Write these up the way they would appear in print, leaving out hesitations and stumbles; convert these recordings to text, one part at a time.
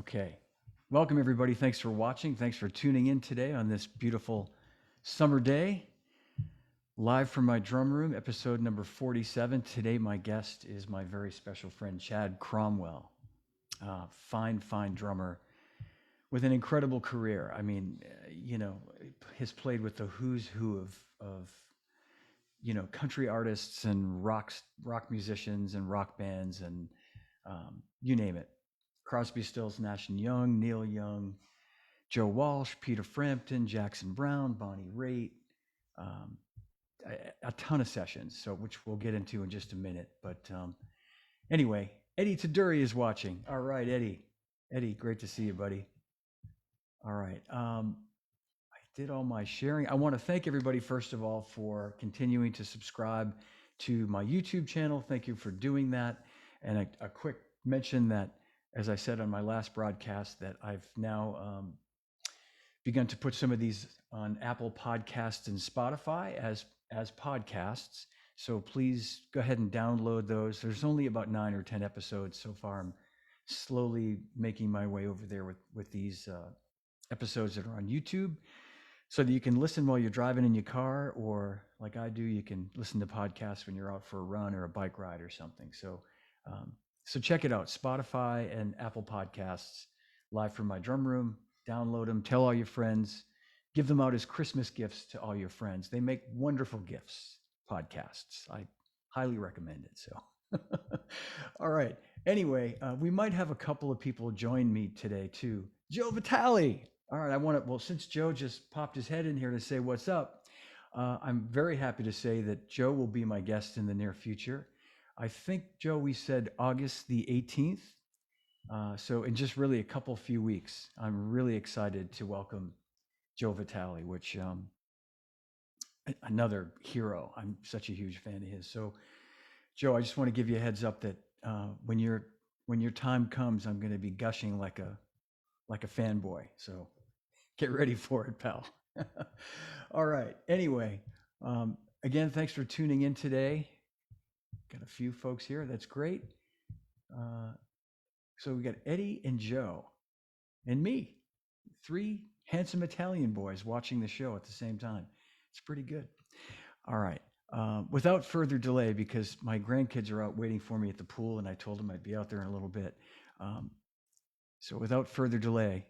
Okay. Welcome, everybody. Thanks for watching. Thanks for tuning in today on this beautiful summer day. Live from my drum room, episode number 47. Today, my guest is my very special friend, Chad Cromwell. Fine drummer with an incredible career. I mean, has played with the who's who of country artists and rock musicians and rock bands and you name it. Crosby, Stills, Nash and Young, Neil Young, Joe Walsh, Peter Frampton, Jackson Browne, Bonnie Raitt, a ton of sessions, so which we'll get into in just a minute. But anyway, Eddie Taduri is watching. All right, Eddie. Eddie, great to see you, buddy. All right. I did all my sharing. I want to thank everybody, first of all, for continuing to subscribe to my YouTube channel. Thank you for doing that. And a quick mention that, as I said on my last broadcast, that I've now begun to put some of these on Apple Podcasts and Spotify as podcasts. So please go ahead and download those. There's only about 9 or 10 episodes so far. I'm slowly making my way over there with these episodes that are on YouTube, so that you can listen while you're driving in your car, or like I do, you can listen to podcasts when you're out for a run or a bike ride or something. So check it out, Spotify and Apple Podcasts, live from my drum room. Download them, tell all your friends, give them out as Christmas gifts to all your friends. They make wonderful gifts, podcasts. I highly recommend it. So, all right. Anyway, we might have a couple of people join me today too. Joe Vitale. All right, since Joe just popped his head in here to say what's up, I'm very happy to say that Joe will be my guest in the near future. I think, Joe, we said August the 18th. So in just really a few weeks, I'm really excited to welcome Joe Vitale, which another hero. I'm such a huge fan of his. So, Joe, I just want to give you a heads up that when your time comes, I'm going to be gushing like a fanboy. So get ready for it, pal. All right. Anyway, again, thanks for tuning in today. Got a few folks here. That's great. So we got Eddie and Joe and me, 3 handsome Italian boys watching the show at the same time. It's pretty good. All right. Without further delay, because my grandkids are out waiting for me at the pool, and I told them I'd be out there in a little bit. So without further delay,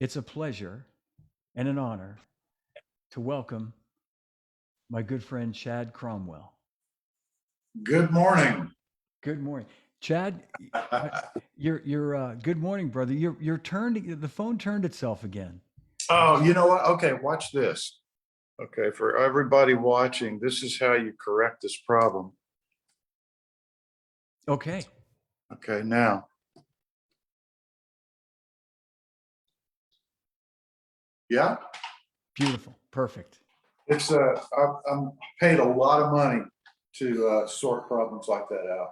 it's a pleasure and an honor to welcome my good friend Chad Cromwell. Good morning. Good morning, Chad. You're good morning, brother. Your turn. The phone turned itself again. Oh, you know what? Okay, watch this. Okay, for everybody watching, this is how you correct this problem. Okay. Okay, now. Yeah? Beautiful. Perfect. It's I'm paid a lot of money to sort problems like that out.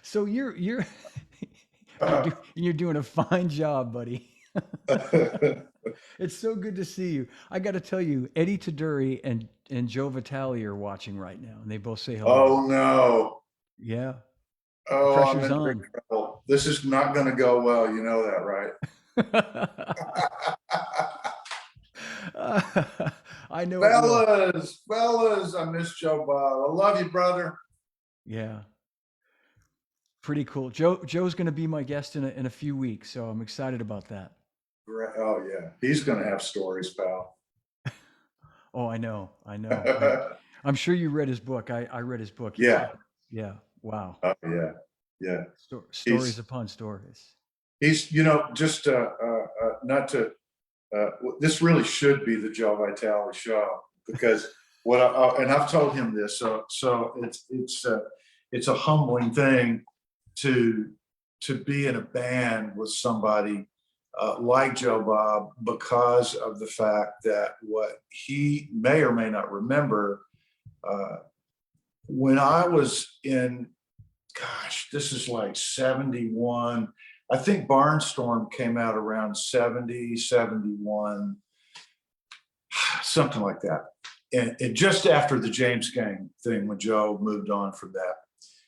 So you're doing a fine job, buddy. It's so good to see you. I got to tell you, Eddie Taduri and Joe Vitale are watching right now, and they both say hello. Oh no. Yeah. Oh, Pressure's I'm in big trouble. This is not going to go well. You know that, right? I know. Fellas, I miss Joe Bob. I love you, brother. Yeah. Pretty cool. Joe's going to be my guest in a few weeks, so I'm excited about that. Oh yeah, he's going to have stories, pal. Oh, I know. I'm sure you read his book. I read his book. Yeah. Yeah. Wow. Oh yeah. Stories upon stories. He's, just not to. This really should be the Joe Vitale show, because and I've told him this. So it's a humbling thing to be in a band with somebody like Joe Bob, because of the fact that what he may or may not remember, when I was in, gosh, this is like 71. I think Barnstorm came out around 70, 71, something like that. And just after the James Gang thing, when Joe moved on from that.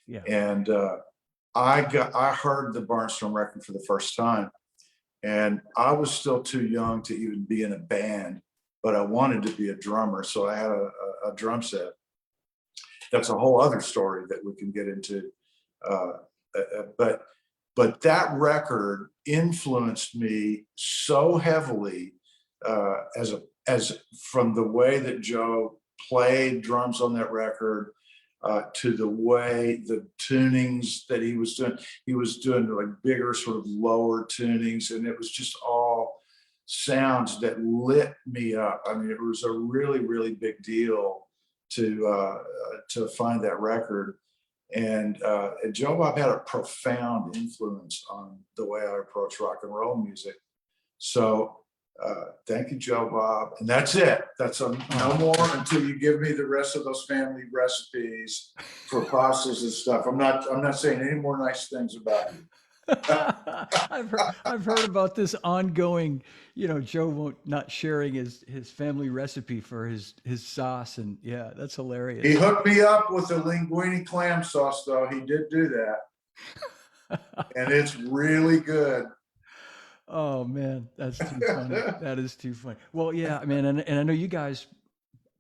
Yeah. And I heard the Barnstorm record for the first time, and I was still too young to even be in a band, but I wanted to be a drummer, so I had a drum set. That's a whole other story that we can get into. Uh, but that record influenced me so heavily, as from the way that Joe played drums on that record, to the way the tunings that he was doing. He was doing like bigger, sort of lower tunings, and it was just all sounds that lit me up. I mean, it was a really, really big deal to find that record. And Joe Bob had a profound influence on the way I approach rock and roll music. So thank you, Joe Bob. And that's it. That's no more until you give me the rest of those family recipes for pastas and stuff. I'm not saying any more nice things about you. I've heard about this ongoing, Joe won't not sharing his family recipe for his sauce, and yeah, that's hilarious. He hooked me up with the linguine clam sauce, though. He did do that, and it's really good. Oh man, that's too funny. That is too funny. Well, yeah, man, and I know you guys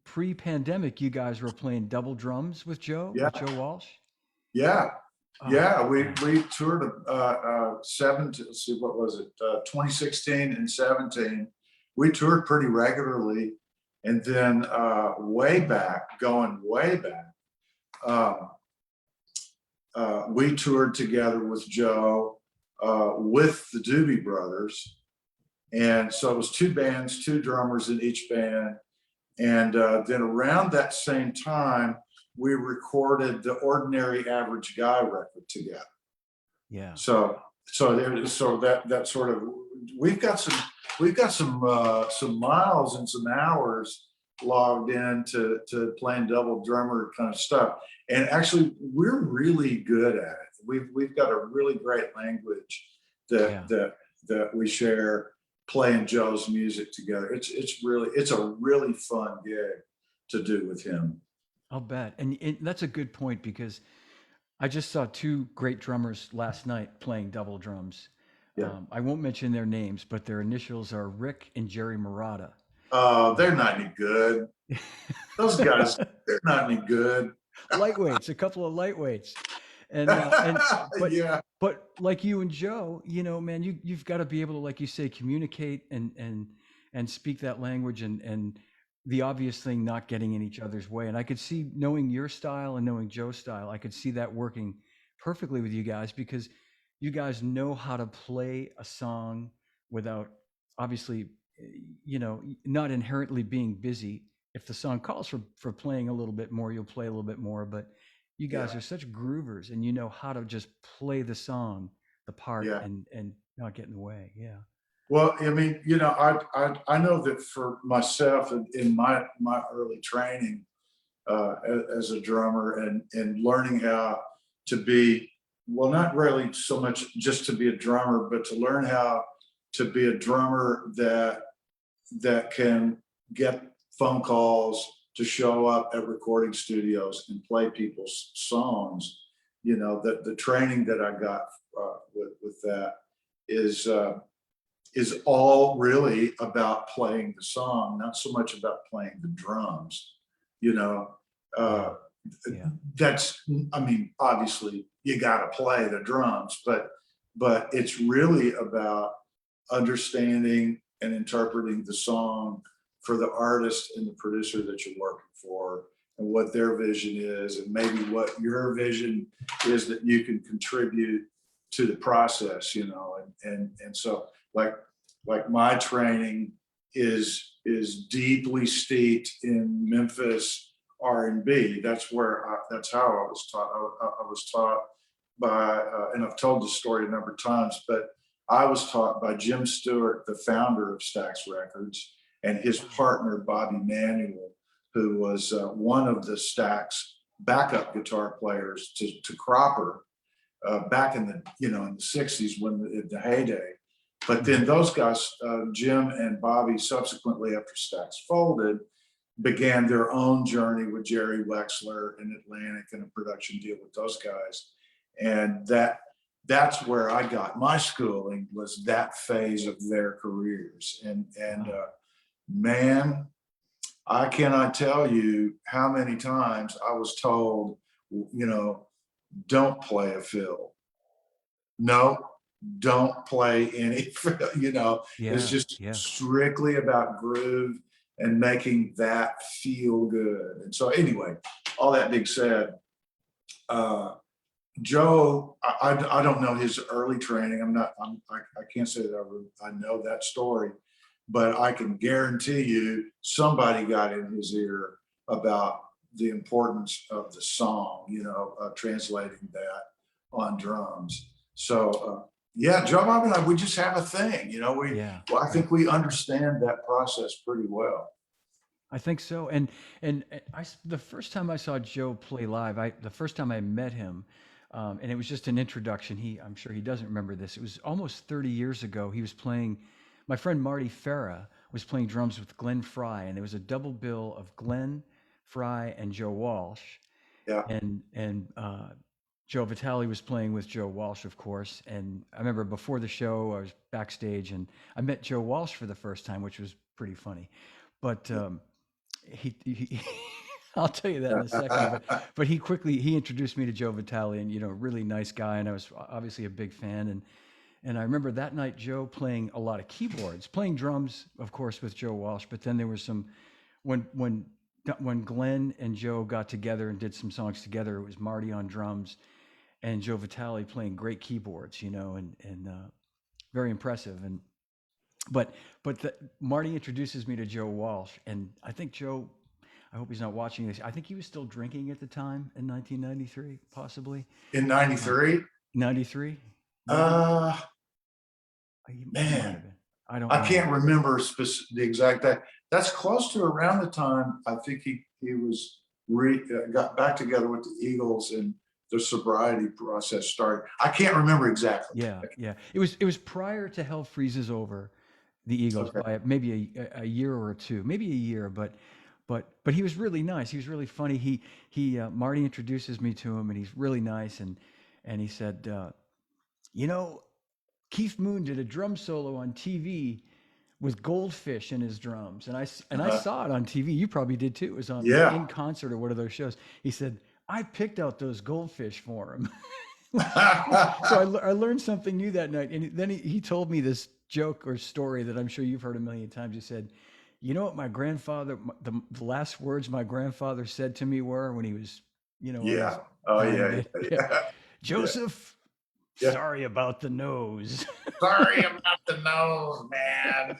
pre-pandemic, you guys were playing double drums with Joe, Yeah. with Joe Walsh. Yeah. Oh, Yeah, we toured let's see, what was it, 2016 and 17. We toured pretty regularly, and then going way back, we toured together with Joe, with the Doobie Brothers, and so it was two bands, two drummers in each band, and then around that same time, we recorded the Ordinary Average Guy record together. yeah. So that sort of, we've got some miles and some hours logged in to playing double drummer kind of stuff. And actually, we're really good at it. We've got a really great language that we share playing Joe's music together. It's a really fun gig to do with him. I'll bet. And that's a good point, because I just saw two great drummers last night playing double drums. Yeah. I won't mention their names, but their initials are Rick and Jerry Murata. They're not any good. Those guys, they're not any good. Lightweights, a couple of lightweights. But yeah. But like you and Joe, man, you've got to be able to, like you say, communicate and speak that language, and the obvious thing, not getting in each other's way. And I could see, knowing your style and knowing Joe's style, I could see that working perfectly with you guys, because you guys know how to play a song without, obviously, not inherently being busy. If the song calls for playing a little bit more, you'll play a little bit more. But you guys are such groovers, and you know how to just play the song, the part, and not get in the way. Yeah. Well, I mean, I know that for myself, in my early training as a drummer, and learning how to be, well, not really so much just to be a drummer, but to learn how to be a drummer that can get phone calls to show up at recording studios and play people's songs. That the training that I got with that is all really about playing the song, not so much about playing the drums. That's, I mean, obviously you got to play the drums, but it's really about understanding and interpreting the song for the artist and the producer that you're working for, and what their vision is, and maybe what your vision is that you can contribute to the process, and so like my training is deeply steeped in Memphis R&B. That's how I was taught. I was taught by, and I've told this story a number of times, but I was taught by Jim Stewart, the founder of Stax Records, and his partner, Bobby Manuel, who was one of the Stax backup guitar players to Cropper back in the in the 60s, when the heyday. But then those guys, Jim and Bobby, subsequently after Stax folded, began their own journey with Jerry Wexler and Atlantic, and a production deal with those guys. And that's where I got my schooling, was that phase of their careers. And man, I cannot tell you how many times I was told, don't play a fill. No, don't play any fill. It's Yeah, just yeah. strictly about groove and making that feel good. And so anyway, all that being said, Joe, I don't know his early training. I can't say that I know that story, but I can guarantee you somebody got in his ear about the importance of the song, translating that on drums. So, yeah, Joe Bob and I, we just have a thing, Yeah, well, I yeah. think we understand that process pretty well. I think so. And the first time I saw Joe play live, the first time I met him, and it was just an introduction. I'm sure he doesn't remember this. It was almost 30 years ago. He was playing. My friend Marty Farah was playing drums with Glenn Fry, and there was a double bill of Glenn Fry and Joe Walsh, Yeah. and Joe Vitale was playing with Joe Walsh, of course. And I remember before the show, I was backstage, and I met Joe Walsh for the first time, which was pretty funny. But he I'll tell you that in a second. But he introduced me to Joe Vitale, and really nice guy, and I was obviously a big fan. And I remember that night Joe playing a lot of keyboards, playing drums, of course, with Joe Walsh. But then there was some when Glenn and Joe got together and did some songs together. It was Marty on drums and Joe Vitale playing great keyboards, and very impressive. But Marty introduces me to Joe Walsh, and I think Joe. I hope he's not watching this. I think he was still drinking at the time in 1993, possibly. In 93? 93? Uh, He might have Man, been. I don't I know. can't remember the exact day. That's close to around the time I think he was got back together with the Eagles and the sobriety process started. I can't remember exactly. Yeah, yeah. It was prior to Hell Freezes Over, the Eagles, Okay. by maybe a year or two, maybe a year. But he was really nice. He was really funny. Marty introduces me to him, and he's really nice. And he said, Keith Moon did a drum solo on TV with goldfish in his drums, and I Uh-huh. saw it on TV. You probably did too. It was on like Yeah. In Concert or one of those shows. He said, I picked out those goldfish for him. So I learned something new that night. And then he told me this joke or story that I'm sure you've heard a million times. He said, you know what my grandfather, the last words my grandfather said to me were when he was, on his Yeah. Oh dying yeah. bed? Yeah. Yeah. Yeah. Yeah. Joseph, Yeah. sorry about the nose. Sorry about the nose, man.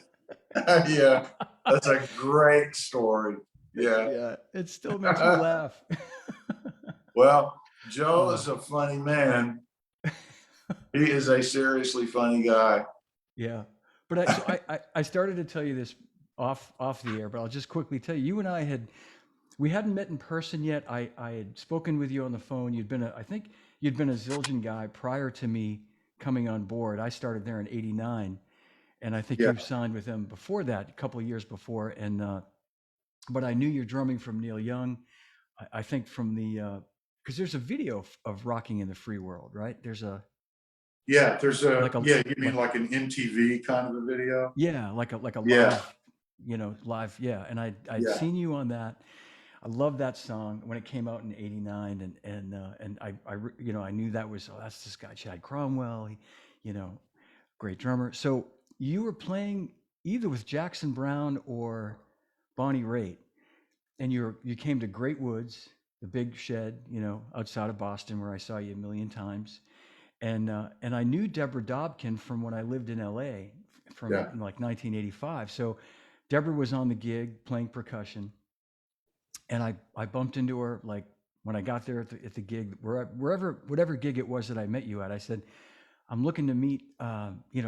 Yeah. That's a great story. Yeah. Yeah, it still makes me laugh. Well, Joe Uh, is a funny man. He is a seriously funny guy. yeah. But I started to tell you this off the air, but I'll just quickly tell you, you and we hadn't met in person yet. I had spoken with you on the phone. I think you'd been a Zildjian guy prior to me coming on board. I started there in '89, and I think Yeah. you signed with them before that, a couple of years before. But I knew your drumming from Neil Young. I think from because there's a video of Rocking in the Free World, right? There's Yeah. There's like a yeah, you mean like like an MTV kind of a video? yeah, like a Yeah. live, live, yeah. And I'd Yeah. seen you on that. I love that song when it came out in '89, and I knew that was, oh, that's this guy Chad Cromwell, you know, great drummer. So you were playing either with Jackson Brown or Bonnie Raitt, and you came to Great Woods, the big shed, outside of Boston, where I saw you a million times. And I knew Deborah Dobkin from when I lived in LA from Yeah. like 1985. So Deborah was on the gig playing percussion, and I bumped into her like when I got there at the gig, whatever gig it was that I met you at. I said, I'm looking to meet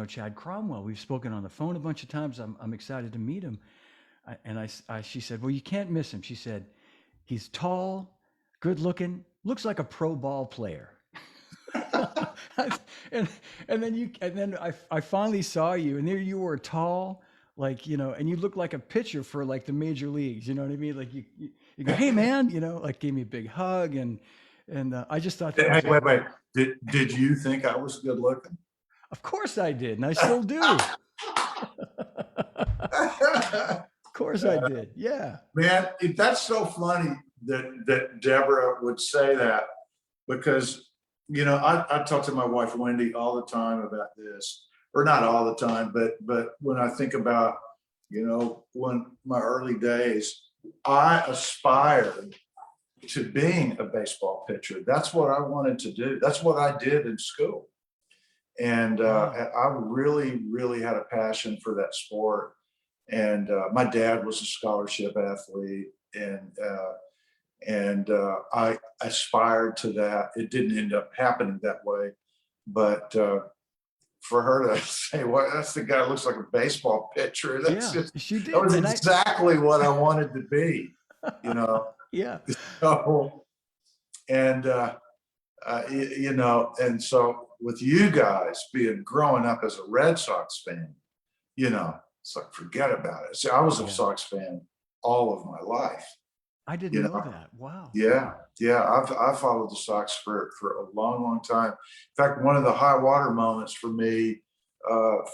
Chad Cromwell. We've spoken on the phone a bunch of times. I'm excited to meet him. She said, well, you can't miss him. She said, he's tall, good looking, looks like a pro ball player. and then I finally saw you, and there you were, tall, like, and you looked like a pitcher for like the major leagues. You know what I mean? Like you go, hey man, like gave me a big hug, and And I just thought that Hey, was, wait. Did you think I was good looking? of course I did, and I still do. Of course I did. Yeah. Man, that's so funny that Deborah would say that, because I talk to my wife Wendy all the time about this, or not all the time, but when I think about when my early days, I aspired to being a baseball pitcher. That's what I wanted to do. That's what I did in school, and Wow. I really had a passion for that sport. And my dad was a scholarship athlete, and I aspired to that. It didn't end up happening that way, but for her to say, "Well, that's the guy who looks like a baseball pitcher," Yeah, she that did. was And exactly what I wanted to be, you know. yeah. So, and and so with you guys being growing up as a Red Sox fan, it's like, forget about it. See, I was a Yeah. Sox fan all of my life. I didn't You know know, that. Wow. yeah. I followed the Sox for a long time. In fact, one of the high water moments for me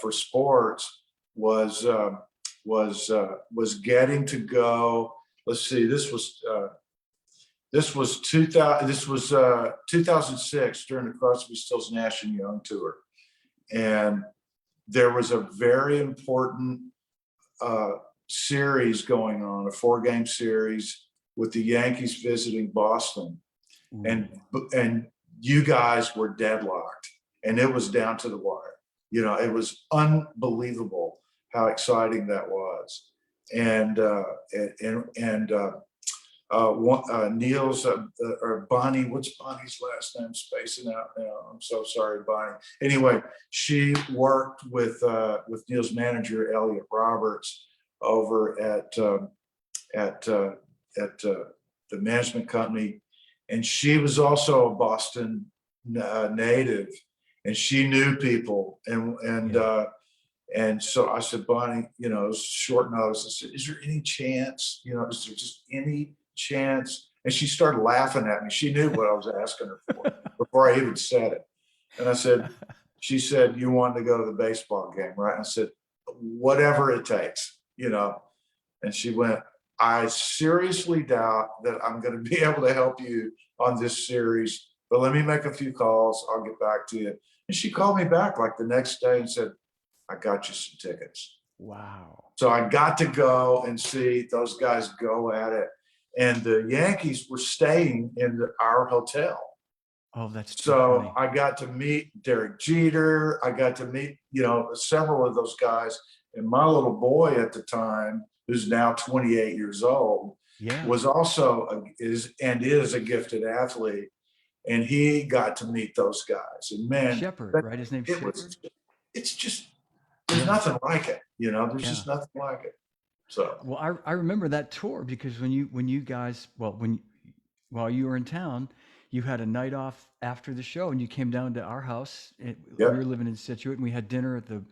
for sports was getting to go. Let's see, this was 2000. This was 2006 during the Crosby, Stills, Nash and Young tour, and there was a very important uh, series going on, a 4-game series with the Yankees visiting Boston, Ooh. and you guys were deadlocked, and it was down to the wire. It was unbelievable how exciting that was, and Neil's or Bonnie. What's Bonnie's last name? Spacing out now. I'm so sorry, Bonnie. Anyway, she worked with Neil's manager Elliot Roberts over at the management company, and she was also a Boston native, and she knew people, and so I said, Bonnie, it was short notice. I said, is there any chance? Is there just any chance? And she started laughing at me. She knew what I was asking her for before I even said it. And she said, you wanted to go to the baseball game, right? And I said, whatever it takes, And she went, I seriously doubt that I'm going to be able to help you on this series, but let me make a few calls. I'll get back to you. And she called me back like the next day and said, I got you some tickets. Wow. So I got to go and see those guys go at it. And the Yankees were staying in our hotel. Oh, that's too So funny. I got to meet Derek Jeter. I got to meet, several of those guys. And my little boy at the time, who's now 28 years old, Yeah. was also is a gifted athlete. And he got to meet those guys. And man, Shepherd, right? His name's Shepherd. It's just, there's nothing like it, there's Yeah. just nothing like it. So, Well, I remember that tour because when you guys, while you were in town, you had a night off after the show and you came down to our house. We were living in Situate, and we had dinner at the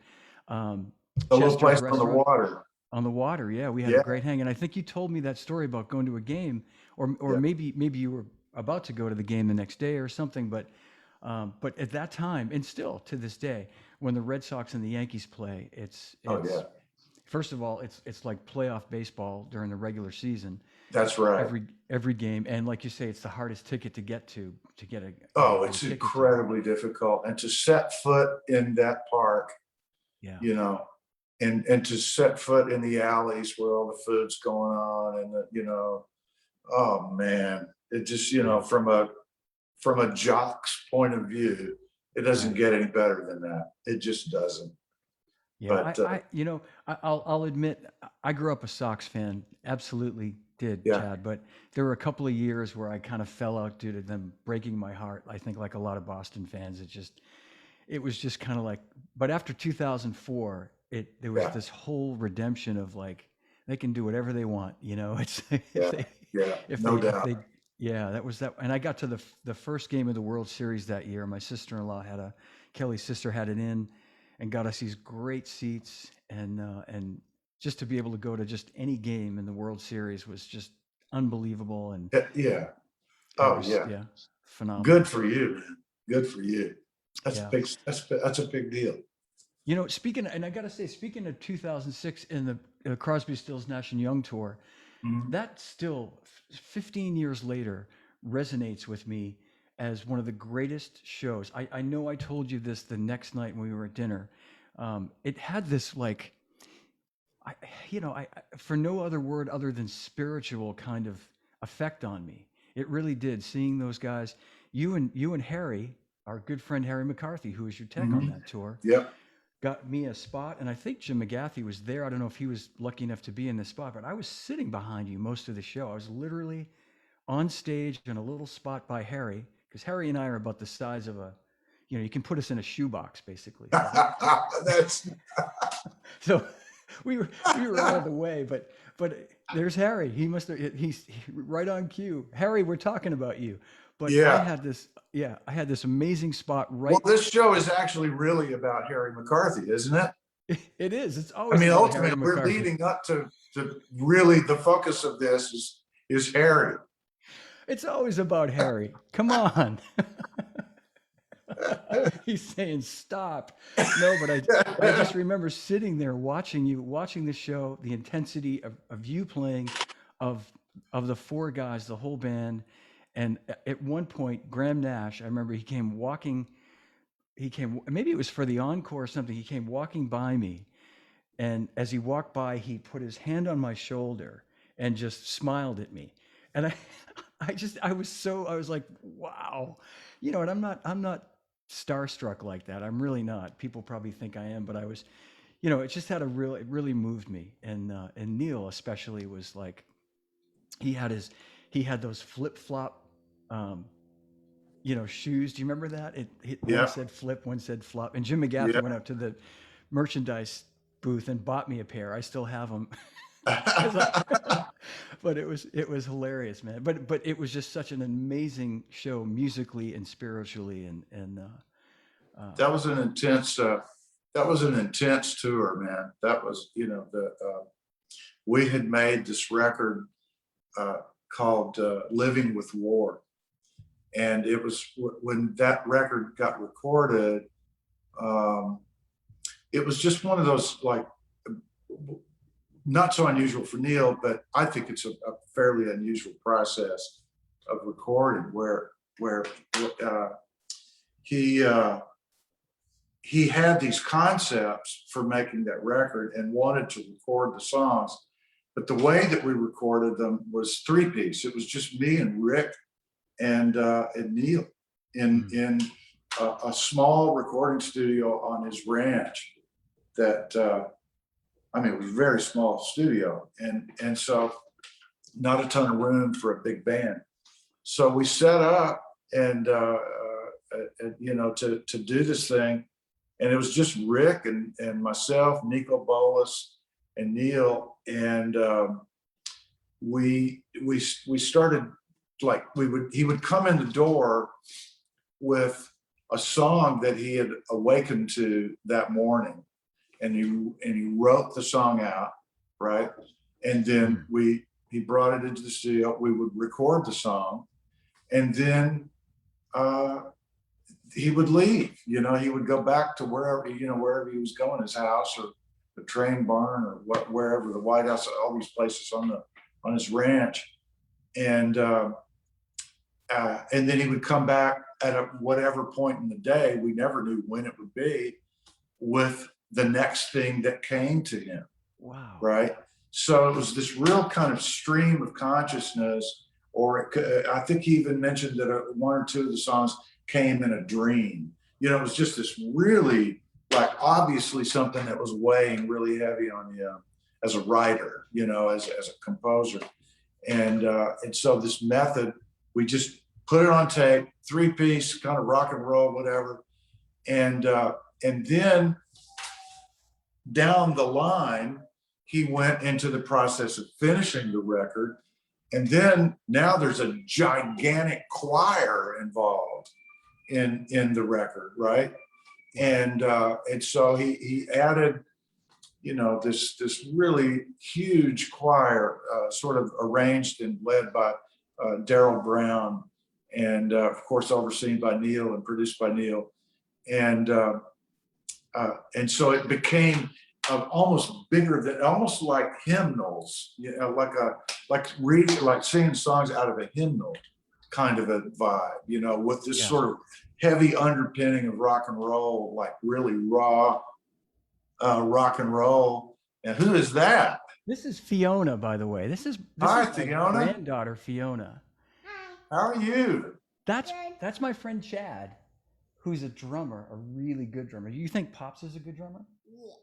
little place Chester's on the restaurant. water. On the water, yeah, we had a great hang. And I think you told me that story about going to a game, or maybe you were about to go to the game the next day or something. But at that time, and still to this day, when the Red Sox and the Yankees play, it's first of all, it's like playoff baseball during the regular season. That's right. Every game, and like you say, it's the hardest ticket to get a. It's incredibly difficult, and to set foot in that park, and to set foot in the alleys where all the food's going on, and oh man, it just from a jock's point of view, it doesn't get any better than that. It just doesn't. Yeah, But I'll admit, I grew up a Sox fan, absolutely did, Yeah. Chad. But there were a couple of years where I kind of fell out due to them breaking my heart. I think, like a lot of Boston fans, it was just kind of like. But after 2004, there was this whole redemption of like they can do whatever they want. It's no doubt. that was that. And I got to the first game of the World Series that year. My sister-in-law Kelly's sister had it in, and got us these great seats, and just to be able to go to just any game in the World Series was just unbelievable. And Yeah. yeah, phenomenal. Good for you, man. Good for you. That's Yeah. big. That's a big deal. You know, and I got to say, speaking of 2006 in the Crosby, Stills, Nash and Young tour, Mhm. that still 15 years later resonates with me as one of the greatest shows. I know I told you this the next night when we were at dinner. It had this like, for no other word other than spiritual kind of effect on me. It really did. Seeing those guys, you and Harry, our good friend Harry McCarthy, who was your tech on that tour, Yep. got me a spot, and I think Jim McGathy was there. I don't know if he was lucky enough to be in this spot, but I was sitting behind you most of the show. I was literally on stage in a little spot by Harry, because Harry and I are about the size of you can put us in a shoebox, basically. That's So we were out of the way, but there's Harry. He's right on cue. Harry, we're talking about you. But I yeah. had this amazing spot Well, right. this show is actually really about Harry McCarthy, isn't it? It is. It's I always mean, about Harry ultimately, we're McCarthy. leading up to really the focus of this is Harry. It's always about Harry. Come on. He's saying stop. No, but I just remember sitting there watching the show, the intensity of you playing, of the four guys, the whole band. And at one point, Graham Nash, I remember maybe it was for the encore or something. He came walking by me. And as he walked by, he put his hand on my shoulder and just smiled at me. And I was like, wow, and I'm not starstruck like that. I'm really not. People probably think I am, but I was, it just it really moved me. And Neil especially was like, he had those flip flop, shoes. Do you remember that? One Yeah. said flip, one said flop. And Jim McGathy Yeah. went up to the merchandise booth and bought me a pair. I still have them. But it was hilarious, man. But it was just such an amazing show musically and spiritually, and That was an intense tour, man. That was, we had made this record called Living with War. And it was when that record got recorded, it was just one of those, like, not so unusual for Neil, but I think it's a fairly unusual process of recording where he had these concepts for making that record and wanted to record the songs. But the way that we recorded them was three-piece. It was just me and Rick and Neil in a small recording studio on his ranch that, it was a very small studio. And so not a ton of room for a big band. So we set up and, to do this thing. And it was just Rick and myself, Nico Bolas and Neil. And we started, like, he would come in the door with a song that he had awakened to that morning, and he wrote the song out, right? And then he brought it into the studio. We would record the song, and then he would leave. He would go back to wherever he was going, his house or the train barn or wherever, the White House, all these places on his ranch. And then he would come back at whatever point in the day, we never knew when it would be, with the next thing that came to him. Wow. Right? So it was this real kind of stream of consciousness, or I think he even mentioned that one or two of the songs came in a dream. It was just this really, like, obviously something that was weighing really heavy on him as a writer, as a composer. And so this method, we just put it on tape, three-piece, kind of rock and roll, whatever. And then down the line, he went into the process of finishing the record. And then now there's a gigantic choir involved in the record, right? And so he added, this really huge choir, sort of arranged and led by Daryl Brown, and of course overseen by Neil and produced by Neil, and so it became almost bigger than, almost like hymnals, like reading, like singing songs out of a hymnal kind of a vibe, with this sort of heavy underpinning of rock and roll, like really raw rock and roll. And who is that? This is Fiona, by the way. This is Hi, my Fiona. granddaughter, Fiona. How are you? That's my friend Chad, who's a drummer, a really good drummer. You think Pops is a good drummer? Yeah.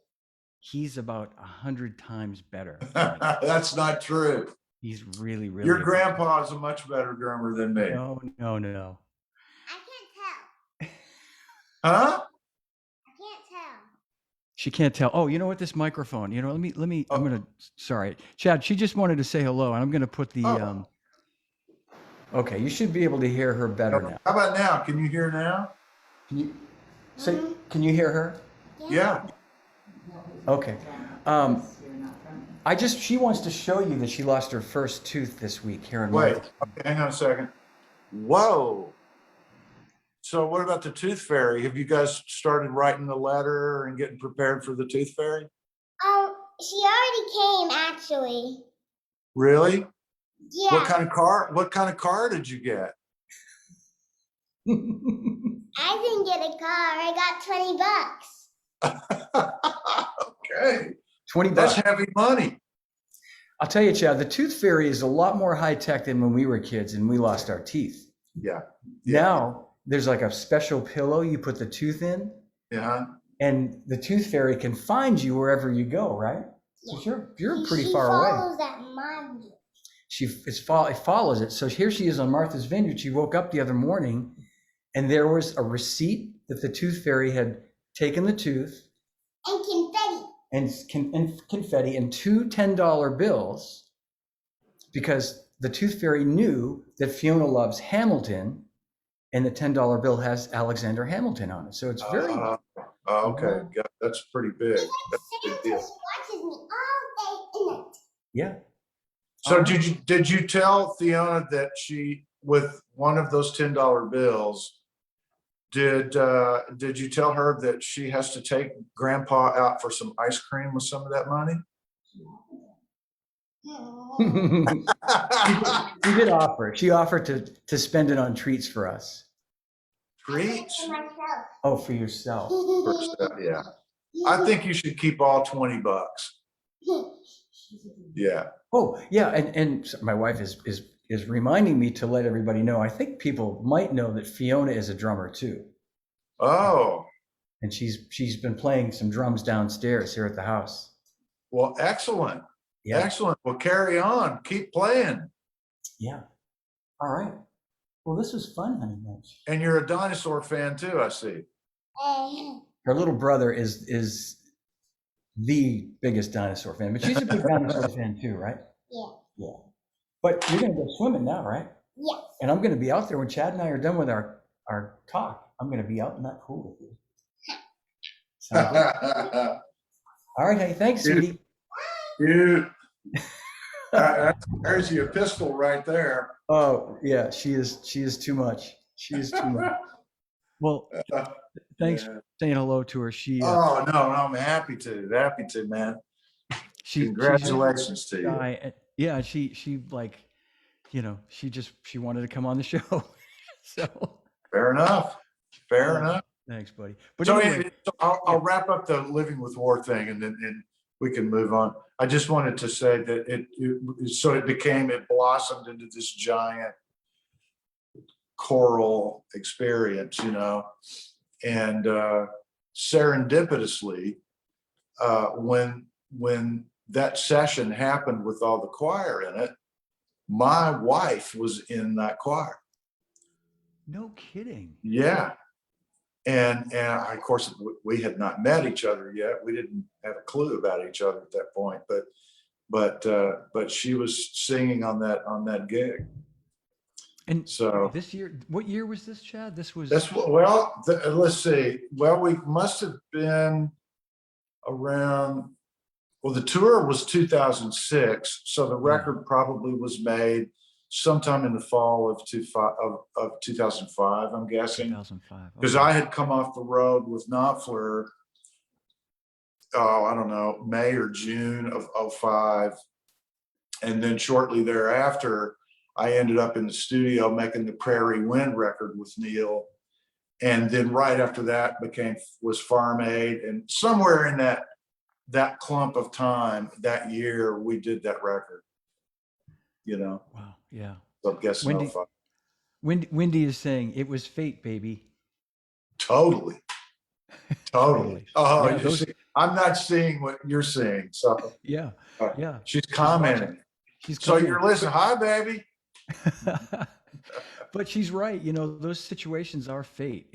He's about 100 times better. That's not true. He's really, really. Your good. grandpa is a much better drummer than me. No. I can't tell. Huh? I can't tell. She can't tell. Oh, you know what? This microphone. Let me. Oh. I'm gonna. Sorry, Chad. She just wanted to say hello, and I'm gonna put the. Oh. Okay, you should be able to hear her better now. How about now? Can you hear now? Can you say? Can you hear her? Yeah. Okay. She wants to show you that she lost her first tooth this week here in Wait, March. okay, hang on a second. Whoa. So what about the tooth fairy? Have you guys started writing the letter and getting prepared for the tooth fairy? She already came, actually. Really? Yeah. What kind of car did you get? I didn't get a car. I got $20. Okay. 20 That's bucks. heavy money. I'll tell you, Chad, the tooth fairy is a lot more high tech than when we were kids and we lost our teeth. Yeah. Now there's like a special pillow you put the tooth in. Yeah. And the tooth fairy can find you wherever you go, right? Yeah. So you're pretty far away. She follows that money. It follows it. So here she is on Martha's Vineyard. She woke up the other morning and there was a receipt that the tooth fairy had taken the tooth And confetti. and confetti and two $10 bills, because the tooth fairy knew that Fiona loves Hamilton and the $10 bill has Alexander Hamilton on it. So it's very okay. Yeah, that's pretty big. That's a big Santa deal. watches me all day and night. yeah. So did you tell Fiona that she, with one of those $10 bills, did you tell her that she has to take Grandpa out for some ice cream with some of that money? She did offer. She offered to spend it on treats for us. Treats? For myself. Oh, for yourself. Yeah. I think you should keep all 20 bucks. Yeah. Oh, yeah, and so my wife is reminding me to let everybody know. I think people might know that Fiona is a drummer too, Oh, and she's been playing some drums downstairs here at the house. well, excellent. Yeah, Excellent. Well, carry on. Keep playing. yeah. All right. Well, this was fun, honey bunch. And you're a dinosaur fan too, I see. Her little brother is the biggest dinosaur fan, but she's a big dinosaur fan too, right? Yeah. Yeah. But you're gonna go swimming now, right? Yes. And I'm gonna be out there when Chad and I are done with our talk. I'm gonna be out in that pool with you. Sounds good? All right, hey, thanks, sweetie. Dude, there's your pistol right there. Oh yeah, she is too much. She is too much. Well, thanks for saying hello to her. Oh no, I'm happy to, man. Congratulations to you. Yeah, she like, she wanted to come on the show. So Fair enough. thanks, buddy. But So anyway, I'll wrap up the Living with War thing, and then we can move on. I just wanted to say that it blossomed into this giant choral experience, and serendipitously, when that session happened with all the choir in it, my wife was in that choir. no kidding. Yeah. And of course, we had not met each other yet. We didn't have a clue about each other at that point, but she was singing on that gig. And So this year, what year was this, Chad? This was let's see. Well, we must have been around. Well, the tour was 2006, so the record probably was made sometime in the fall of 2005, I'm guessing. 2005. Because Okay. I had come off the road with Knopfler, I don't know, May or June of '05. And then shortly thereafter, I ended up in the studio making the Prairie Wind record with Neil. And then right after that was Farm Aid. And somewhere in that clump of time, that year, we did that record, you know. Wow. Yeah. So I'm guessing Wendy, 05. Wendy is saying it was fate, baby. Totally. Totally. Oh, Yeah, you see, I'm not seeing what you're seeing. So Yeah. Yeah. she's watching. commenting. She's So commenting. you're listening. Hi, baby. But she's right. You know, those situations are fate.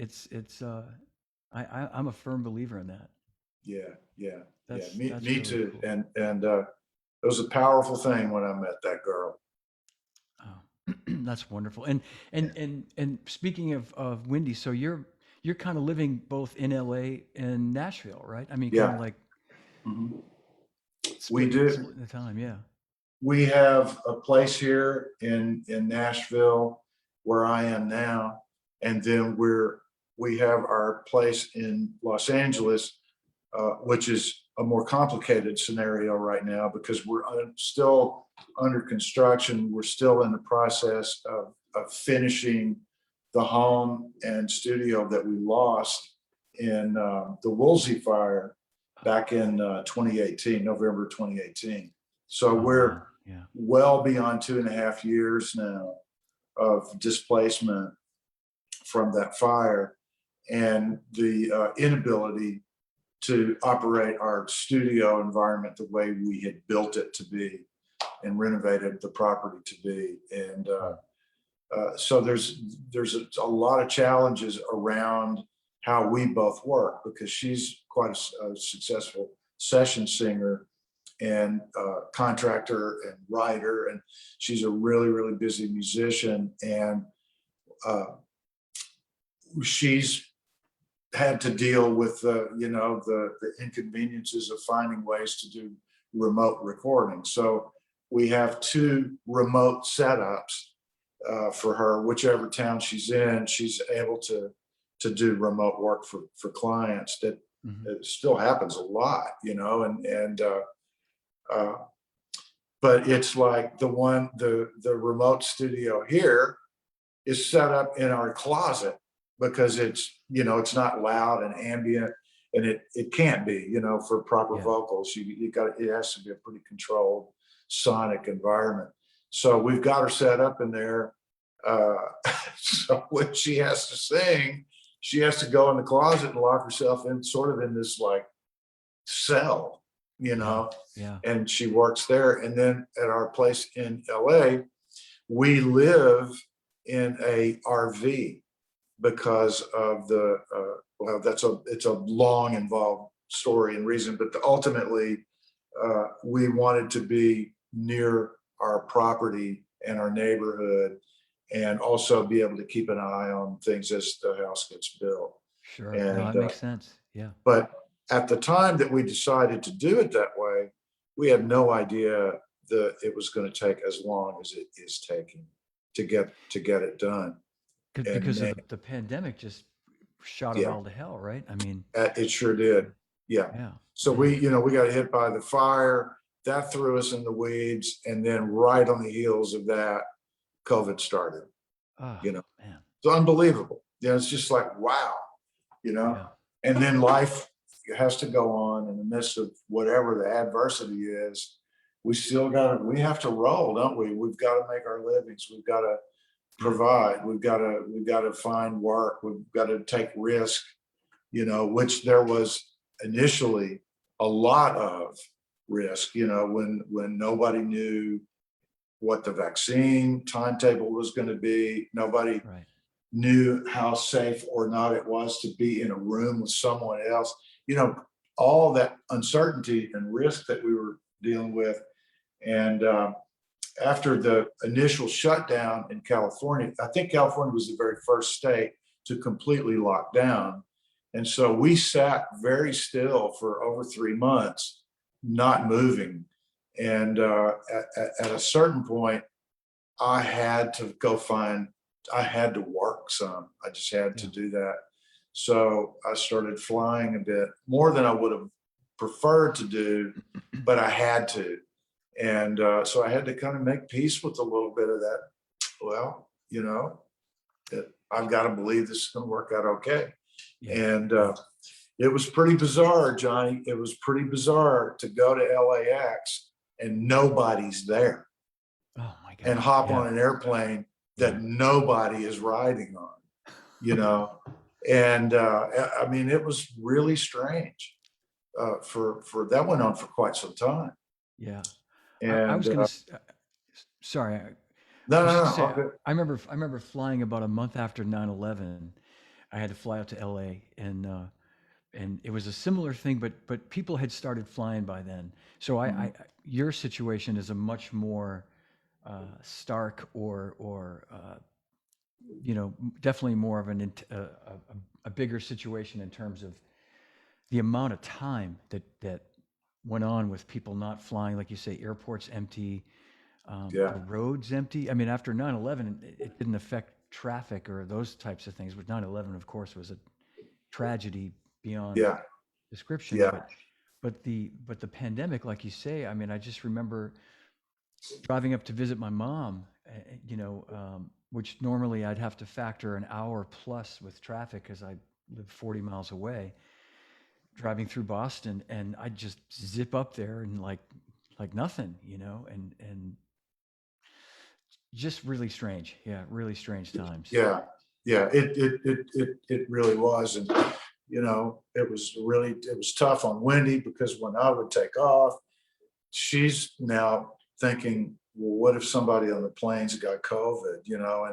I'm a firm believer in that. Yeah. That's Me really too. cool. And it was a powerful thing when I met that girl. Oh, that's wonderful. And speaking of Wendy, so you're kind of living both in LA and Nashville, right? I mean, kind Yeah. of like Mhm. splitting the time. Yeah. We have a place here in Nashville where I am now, and then we have our place in Los Angeles, which is a more complicated scenario right now because we're still under construction. We're still in the process of finishing the home and studio that we lost in the Woolsey fire back in 2018, November 2018. So Oh, we're man. Yeah. well beyond 2.5 years now of displacement from that fire, and the inability to operate our studio environment the way we had built it to be and renovated the property to be. And so there's a lot of challenges around how we both work, because she's quite a successful session singer and contractor and writer, and she's a really, really busy musician. And she's had to deal with the inconveniences of finding ways to do remote recording. So we have 2 remote setups for her. Whichever town she's in, she's able to do remote work for clients. That it still happens a lot, but it's like the remote studio here is set up in our closet because it's not loud and ambient, and it can't be, for proper vocals. It has to be a pretty controlled sonic environment. So we've got her set up in there. So when she has to sing, she has to go in the closet and lock herself in, sort of in this like cell, Yeah. and she works there. And then at our place in LA, we live in a RV because of it's a long involved story and reason, but ultimately we wanted to be near our property and our neighborhood, and also be able to keep an eye on things as the house gets built. Sure. And No, that makes sense. Yeah. but at the time that we decided to do it that way, we had no idea that it was going to take as long as it is taking to get it done. Because of the pandemic just shot it all to hell, right? I mean, it sure did. Yeah. So we got hit by the fire. That threw us in the weeds. And then right on the heels of that, COVID started. Man. It's unbelievable. It's just like, wow, and then life has to go on in the midst of whatever the adversity is. We have to roll, don't we? We've got to make our livings. We've got to provide. We've got to find work. We've got to take risk, which there was initially a lot of risk, when nobody knew what the vaccine timetable was going to be. Nobody knew how safe or not it was to be in a room with someone else. All that uncertainty and risk that we were dealing with. And after the initial shutdown in California, I think California was the very first state to completely lock down. And so we sat very still for over 3 months, not moving. And at a certain point, I had to I had to work some. I just had to do that. So I started flying a bit more than I would have preferred to do, but I had to. And so I had to kind of make peace with a little bit of that. Well, I've got to believe this is going to work out okay. Yeah. And it was pretty bizarre, Johnny. It was pretty bizarre to go to LAX and nobody's there, Oh my God. and hop Yeah. on an airplane that nobody is riding on, and I mean, it was really strange. For that went on for quite some time. Yeah. And I was gonna. Sorry. no, I was no, just no, gonna say. I remember flying about a month after 9/11. I had to fly out to LA, and it was a similar thing, but people had started flying by then. So your situation is a much more stark or definitely more of a bigger situation in terms of the amount of time that went on with people not flying, like you say, airports empty, yeah, the roads empty. I mean, after 9/11, it didn't affect traffic or those types of things. But 9/11, of course, was a tragedy beyond yeah, description. yeah, But the pandemic, like you say, I mean, I just remember driving up to visit my mom, which normally I'd have to factor an hour plus with traffic because I live 40 miles away, driving through Boston, and I'd just zip up there and like nothing, and just really strange. Yeah, really strange times. yeah, yeah. It really was. And it was tough on Wendy, because when I would take off, she's now thinking, well, what if somebody on the plane's got COVID, Yeah,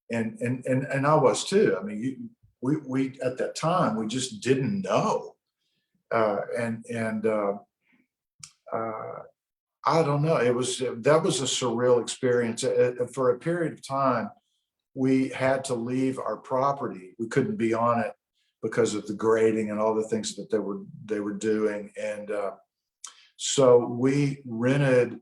and I was too. I mean, we at that time, we just didn't know. And I don't know. That was a surreal experience. For a period of time, we had to leave our property. We couldn't be on it because of the grading and all the things that they were doing. And so we rented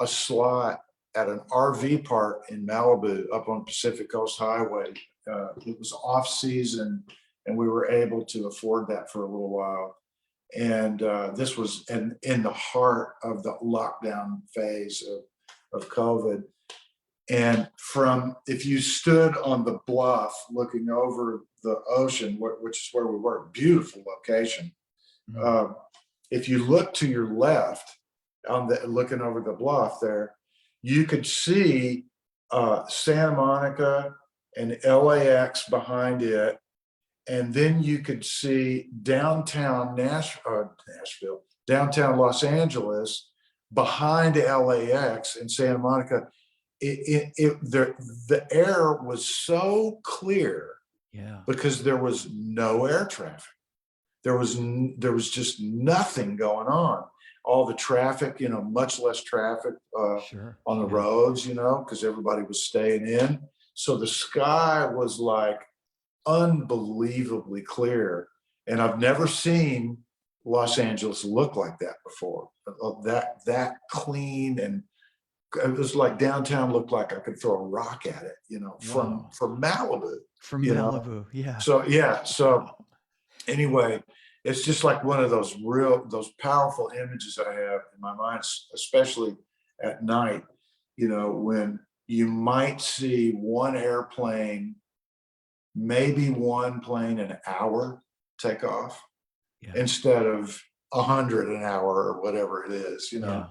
a slot at an RV park in Malibu up on Pacific Coast Highway. It was off season, and we were able to afford that for a little while. And this was in the heart of the lockdown phase of COVID. And if you stood on the bluff looking over the ocean, which is where we were, beautiful location. Mhm. If you look to your left, looking over the bluff there, you could see Santa Monica and LAX behind it. And then you could see downtown Nashville, downtown Los Angeles behind LAX and Santa Monica. The air was so clear Yeah, because there was no air traffic. There was just nothing going on. All the traffic, much less traffic sure. on the Yeah, roads, because everybody was staying in. So the sky was like unbelievably clear. And I've never seen Los Angeles look like that before. That clean, and it was like downtown looked like I could throw a rock at it, wow. from Malibu, From you know. Malibu, yeah. So yeah, so Wow. anyway, it's just like one of those powerful images I have in my mind, especially at night, when you might see one airplane, maybe one plane an hour take off Yeah, instead of 100 an hour or whatever it is, yeah.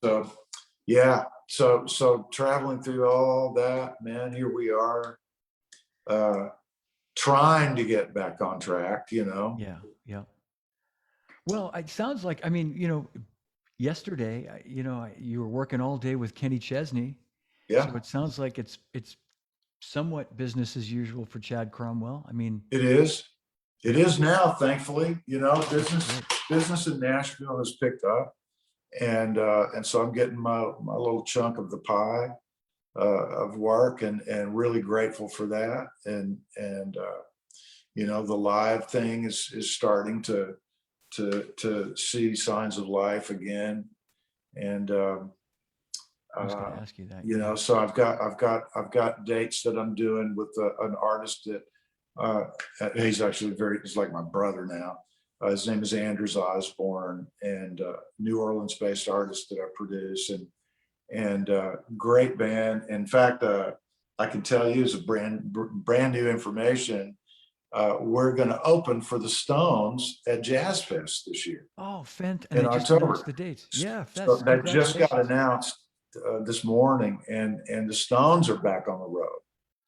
So yeah, so traveling through all that, man, here we are, trying to get back on track, Yeah, yeah. Well, it sounds like, I mean, yesterday, you were working all day with Kenny Chesney, so Yeah, it sounds like it's somewhat business as usual for Chad Cromwell. I mean, it is. It is now, thankfully, great. business in Nashville has picked up, and so I'm getting my little chunk of the pie of work, and really grateful for that. And the live thing is starting to see signs of life again. And I was going to ask you that. You know, so I've got dates that I'm doing with an artist that he's actually he's like my brother now. His name is Andrews Osborne, and New Orleans-based artist that I produce, and great band. In fact, I can tell you, as a brand new information, we're going to open for the Stones at Jazz Fest this year Oh, and in they just October. announced the dates. Yeah, So that's that just got congratulations. announced this morning, and the Stones are back on the road.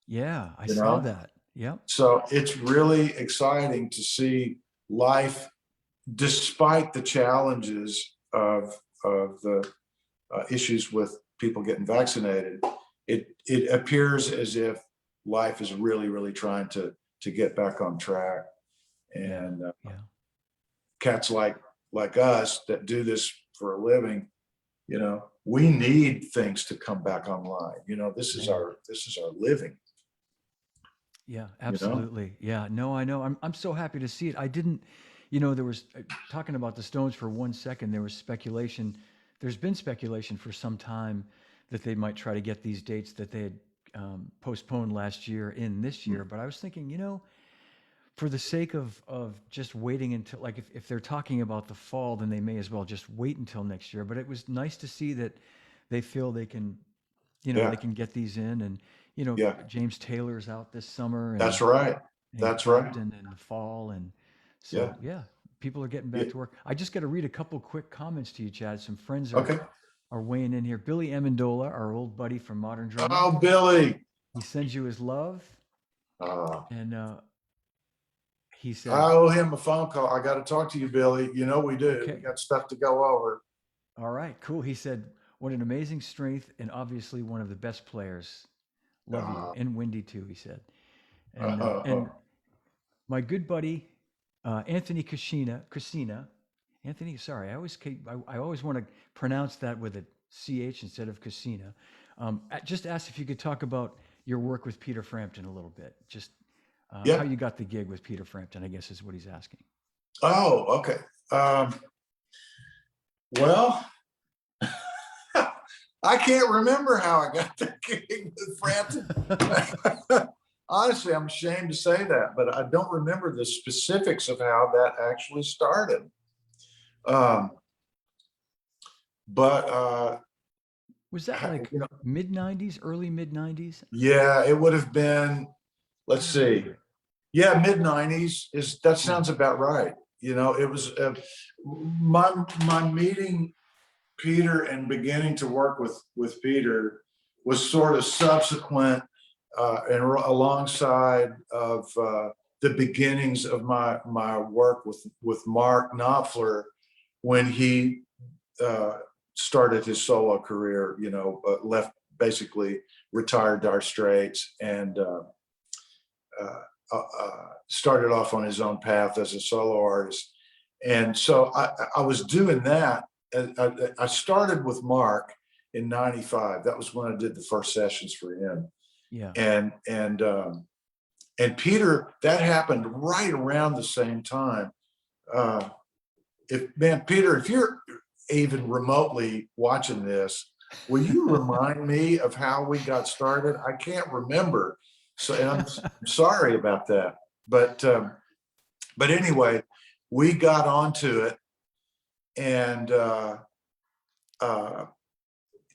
Yeah, I You saw know, that. Yep. so it's really exciting to see life, despite the challenges of the issues with people getting vaccinated. It appears as if life is really trying to get back on track, and Yeah. cats like us that do this for a living, you know, we need things to come back online. You know, this is Man. our living. Yeah, You know, absolutely. Yeah, no, I know. I'm so happy to see it. I didn't, you know, there was talking about the Stones for 1 second. There was speculation. There's been speculation for some time that they might try to get these dates that they had postponed last year in this year. But I was thinking, you know, for the sake of just waiting until, like, if they're talking about the fall, then they may as well just wait until next year. But it was nice to see that they feel they can, you know, yeah, they can get these in, and you know, yeah, James Taylor's out this summer, that's right. and That's right. Clapton in the fall, and Yeah. so yeah, people are getting back Yeah. to work. I just got to read a couple quick comments to you, Chad. Some friends Okay. are weighing in here. Billy Amendola, our old buddy from Modern Drummer, Oh, Billy. he sends you his love, Uh, and he I said, owe him a phone call. I got to talk to you, Billy. You know we do. We "Okay, got stuff to go over. all right, cool." He said, "What an amazing strength, and obviously one of the best players. Love you, Uh, and Wendy too." He said, uh, and my good buddy Anthony Christina, Anthony. Sorry, I always want to pronounce that with a ch instead of Christina. Just asked if you could talk about your work with Peter Frampton a little bit. Just how yeah. you got the gig with Peter Frampton, I guess, is what he's asking. Oh, okay. Well, I can't remember how I got the gig with Frampton. Honestly, I'm ashamed to say that, but I don't remember the specifics of how that actually started. But Was that like you know, mid '90s, early mid '90s? yeah, it would have been. Let's see. Yeah, mid '90s that sounds about right. You know, it was my meeting Peter and beginning to work with Peter was sort of subsequent and alongside of the beginnings of my work with Mark Knopfler when he started his solo career. You know, left, basically retired Dire Straits, and started off on his own path as a solo artist. And so I was doing that. I started with Mark in '95. That was when I did the first sessions for him. Yeah. And Peter, that happened right around the same time. Peter, if you're even remotely watching this, will you remind me of how we got started? I can't remember. So I'm sorry about that. But anyway, we got onto it, and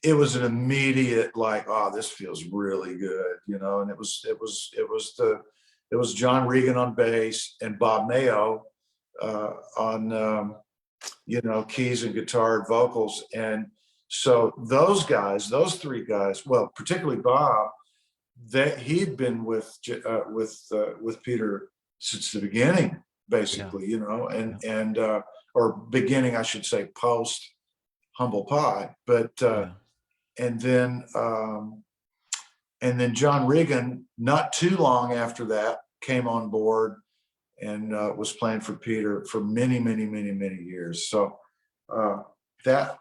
it was an immediate, like, oh, this feels really good, you know. And it was John Regan on bass and Bob Mayo on you know, keys and guitar and vocals. And so those three guys, well, particularly Bob, that he'd been with Peter since the beginning, basically, you know, and or beginning, I should say, post Humble Pie. But and then John Regan, not too long after that, came on board and was playing for Peter for many years. So that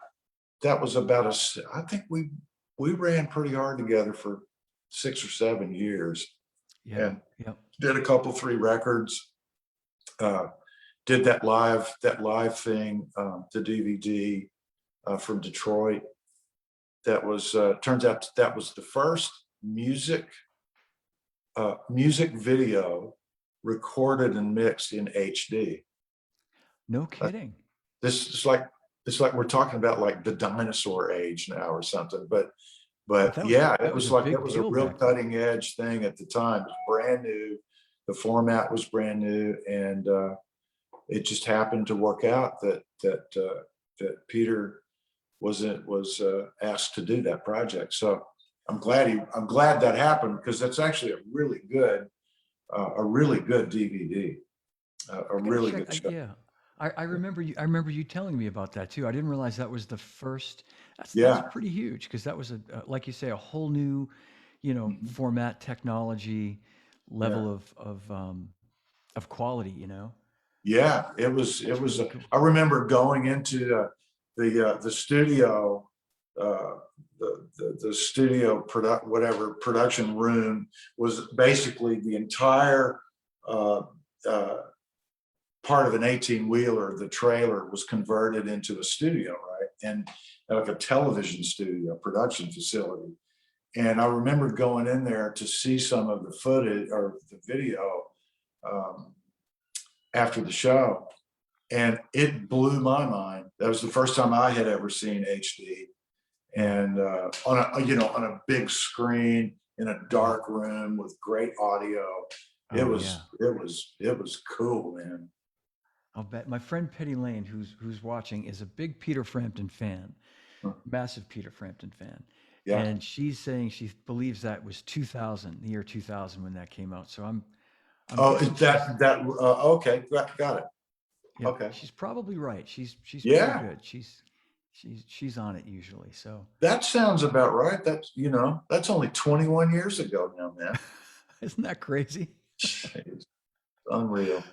was about I think we ran pretty hard together for 6 or 7 years, and did a couple, 3 records, did that live thing, the DVD from Detroit, turns out that was the first music video recorded and mixed in HD. No kidding. This is like, it's like we're talking about like the dinosaur age now or something, but That was yeah, that it was was a like, big it was a deal real back then. cutting edge thing at the time. It was brand new. The format was brand new, and it just happened to work out that Peter was asked to do that project. So I'm glad that happened, because that's actually a really good DVD, a I gotta really check. good show. Yeah, I remember you. I remember you telling me about that too. I didn't realize that was the first. That's Yeah. pretty huge because that was like you say, a whole new, Mhm. format, technology, Yeah. level of quality. Yeah, That's really cool. I remember going into the studio, uh, the studio production room was basically the entire uh, uh, part of an 18-wheeler. The trailer was converted into a studio, right? And like a television studio, production facility. And I remember going in there to see some of the footage or the video um, after the show, and it blew my mind. That was the first time I had ever seen HD, Yeah. and on a big screen in a Yeah. dark room with great audio. It Oh yeah. was cool, man. I'll bet my friend Petty Lane, who's watching, is a big Peter Frampton fan, massive Peter Frampton fan, Yeah. and she's saying she believes that was 2000, the year 2000 when that came out. So I'm Oh, is guessing okay? Got it. yeah, Okay. she's probably right. She's pretty Yeah, good. She's on it usually. So that sounds about right. That's only 21 years ago now, man. isn't that crazy? Jeez, unreal.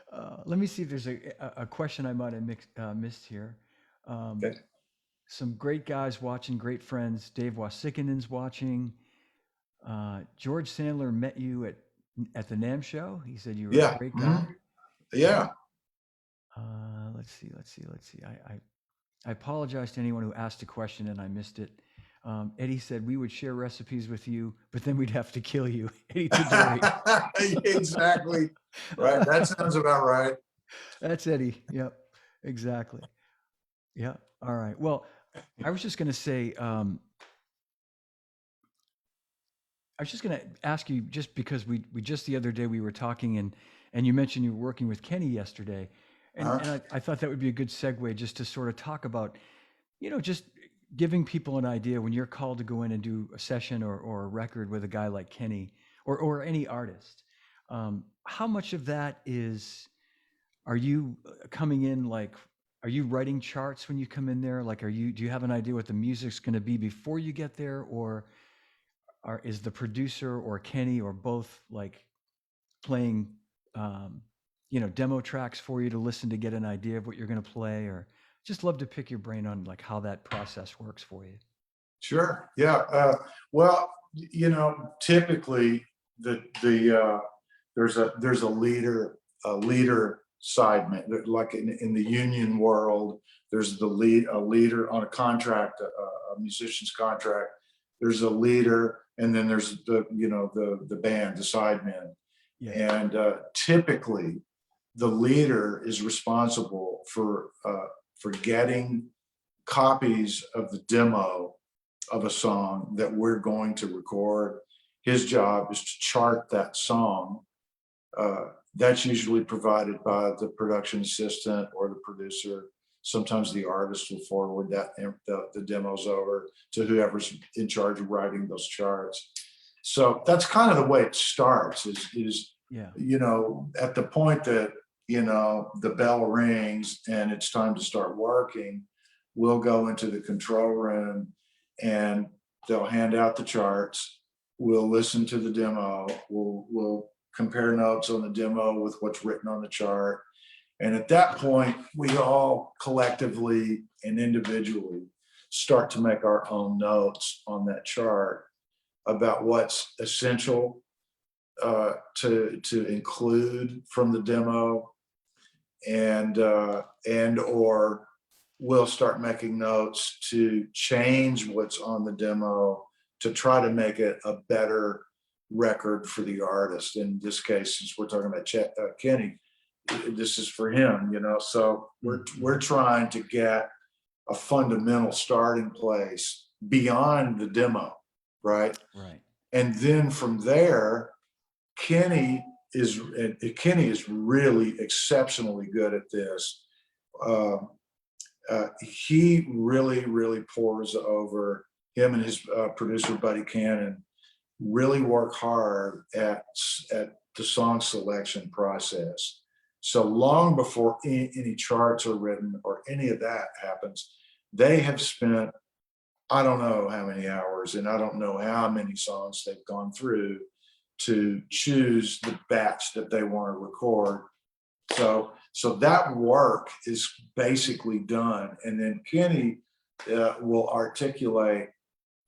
Let me see if there's a question I might have missed here. Um, Okay. some great guys watching, great friends. Dave Wasikkinen's watching. George Sandler met you at the NAM show. He said you were a Yeah. great guy. Mhm. Yeah. Let's see. I apologize to anyone who asked a question and I missed it. Eddie said we would share recipes with you, but then we'd have to kill you. Eddie Taduri. Exactly. Right. That sounds about right. That's Eddie. Yep. Exactly. Yeah. All right. Well, I was just going to say, I was just going to ask you, just because we just the other day we were talking, and you mentioned you were working with Kenny yesterday, and Uh-huh. and I thought that would be a good segue just to sort of talk about, just giving people an idea when you're called to go in and do a session or a record with a guy like Kenny or any artist. How much of that are you coming in like? Are you writing charts when you come in there? Like, do you have an idea what the music's going to be before you get there, or is the producer or Kenny or both like playing, um, demo tracks for you to listen to get an idea of what you're going to play? Or just love to pick your brain on like how that process works for you. Sure. Yeah. Well, typically there's a leader sideman. Like in the union world, there's a leader on a contract, a musician's contract. There's a leader, and then there's the band, the sidemen. Yeah. And typically, the leader is responsible for getting copies of the demo of a song that we're going to record. His job is to chart that song. That's usually provided by the production assistant or the producer. Sometimes the artist will forward the demos over to whoever's in charge of writing those charts. So that's kind of the way it starts. Is Yeah. at the point that the bell rings and it's time to start working, we'll go into the control room and they'll hand out the charts. We'll listen to the demo. We'll compare notes on the demo with what's written on the chart. And at that point, we all collectively and individually start to make our own notes on that chart about what's essential to include from the demo, and or we'll start making notes to change what's on the demo to try to make it a better record for the artist. In this case, since we're talking about Kenny, this is for him, so we're trying to get a fundamental starting place beyond the demo, right? Right. And then from there, Kenny is really exceptionally good at this. He really pours over. Him and his producer buddy Cannon really work hard at the song selection process. So long before any charts are written or any of that happens, they have spent, I don't know how many hours, and I don't know how many songs they've gone through to choose the batch that they want to record. So that work is basically done. And then Kenny will articulate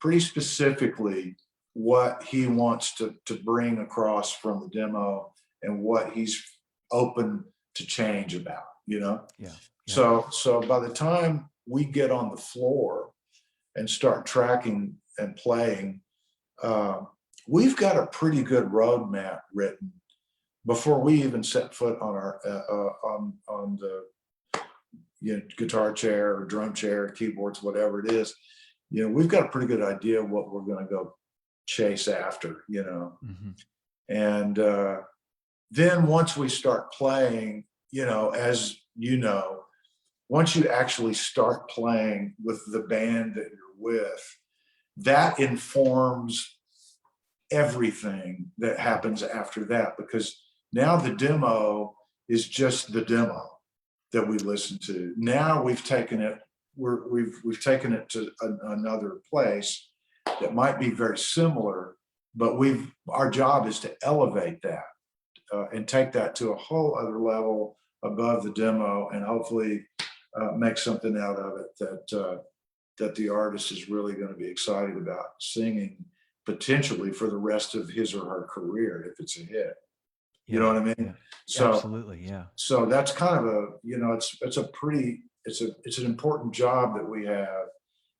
pretty specifically what he wants to bring across from the demo and what he's open to change about, Yeah. So by the time we get on the floor and start tracking and playing, we've got a pretty good roadmap written before we even set foot on our on the guitar chair or drum chair, keyboards, whatever it is. We've got a pretty good idea of what we're going to go chase after, Mm-hmm. and then once we start playing, as once you actually start playing with the band that you're with, that informs everything that happens after that, because now the demo is just the demo that we listen to. Now we've taken it, we've taken it to another place that might be very similar, but our job is to elevate that and take that to a whole other level above the demo, and hopefully make something out of it that the artist is really going to be excited about singing, potentially for the rest of his or her career if it's a hit. You know what I mean? Yeah. So Absolutely. Yeah. so that's kind of it's an important job that we have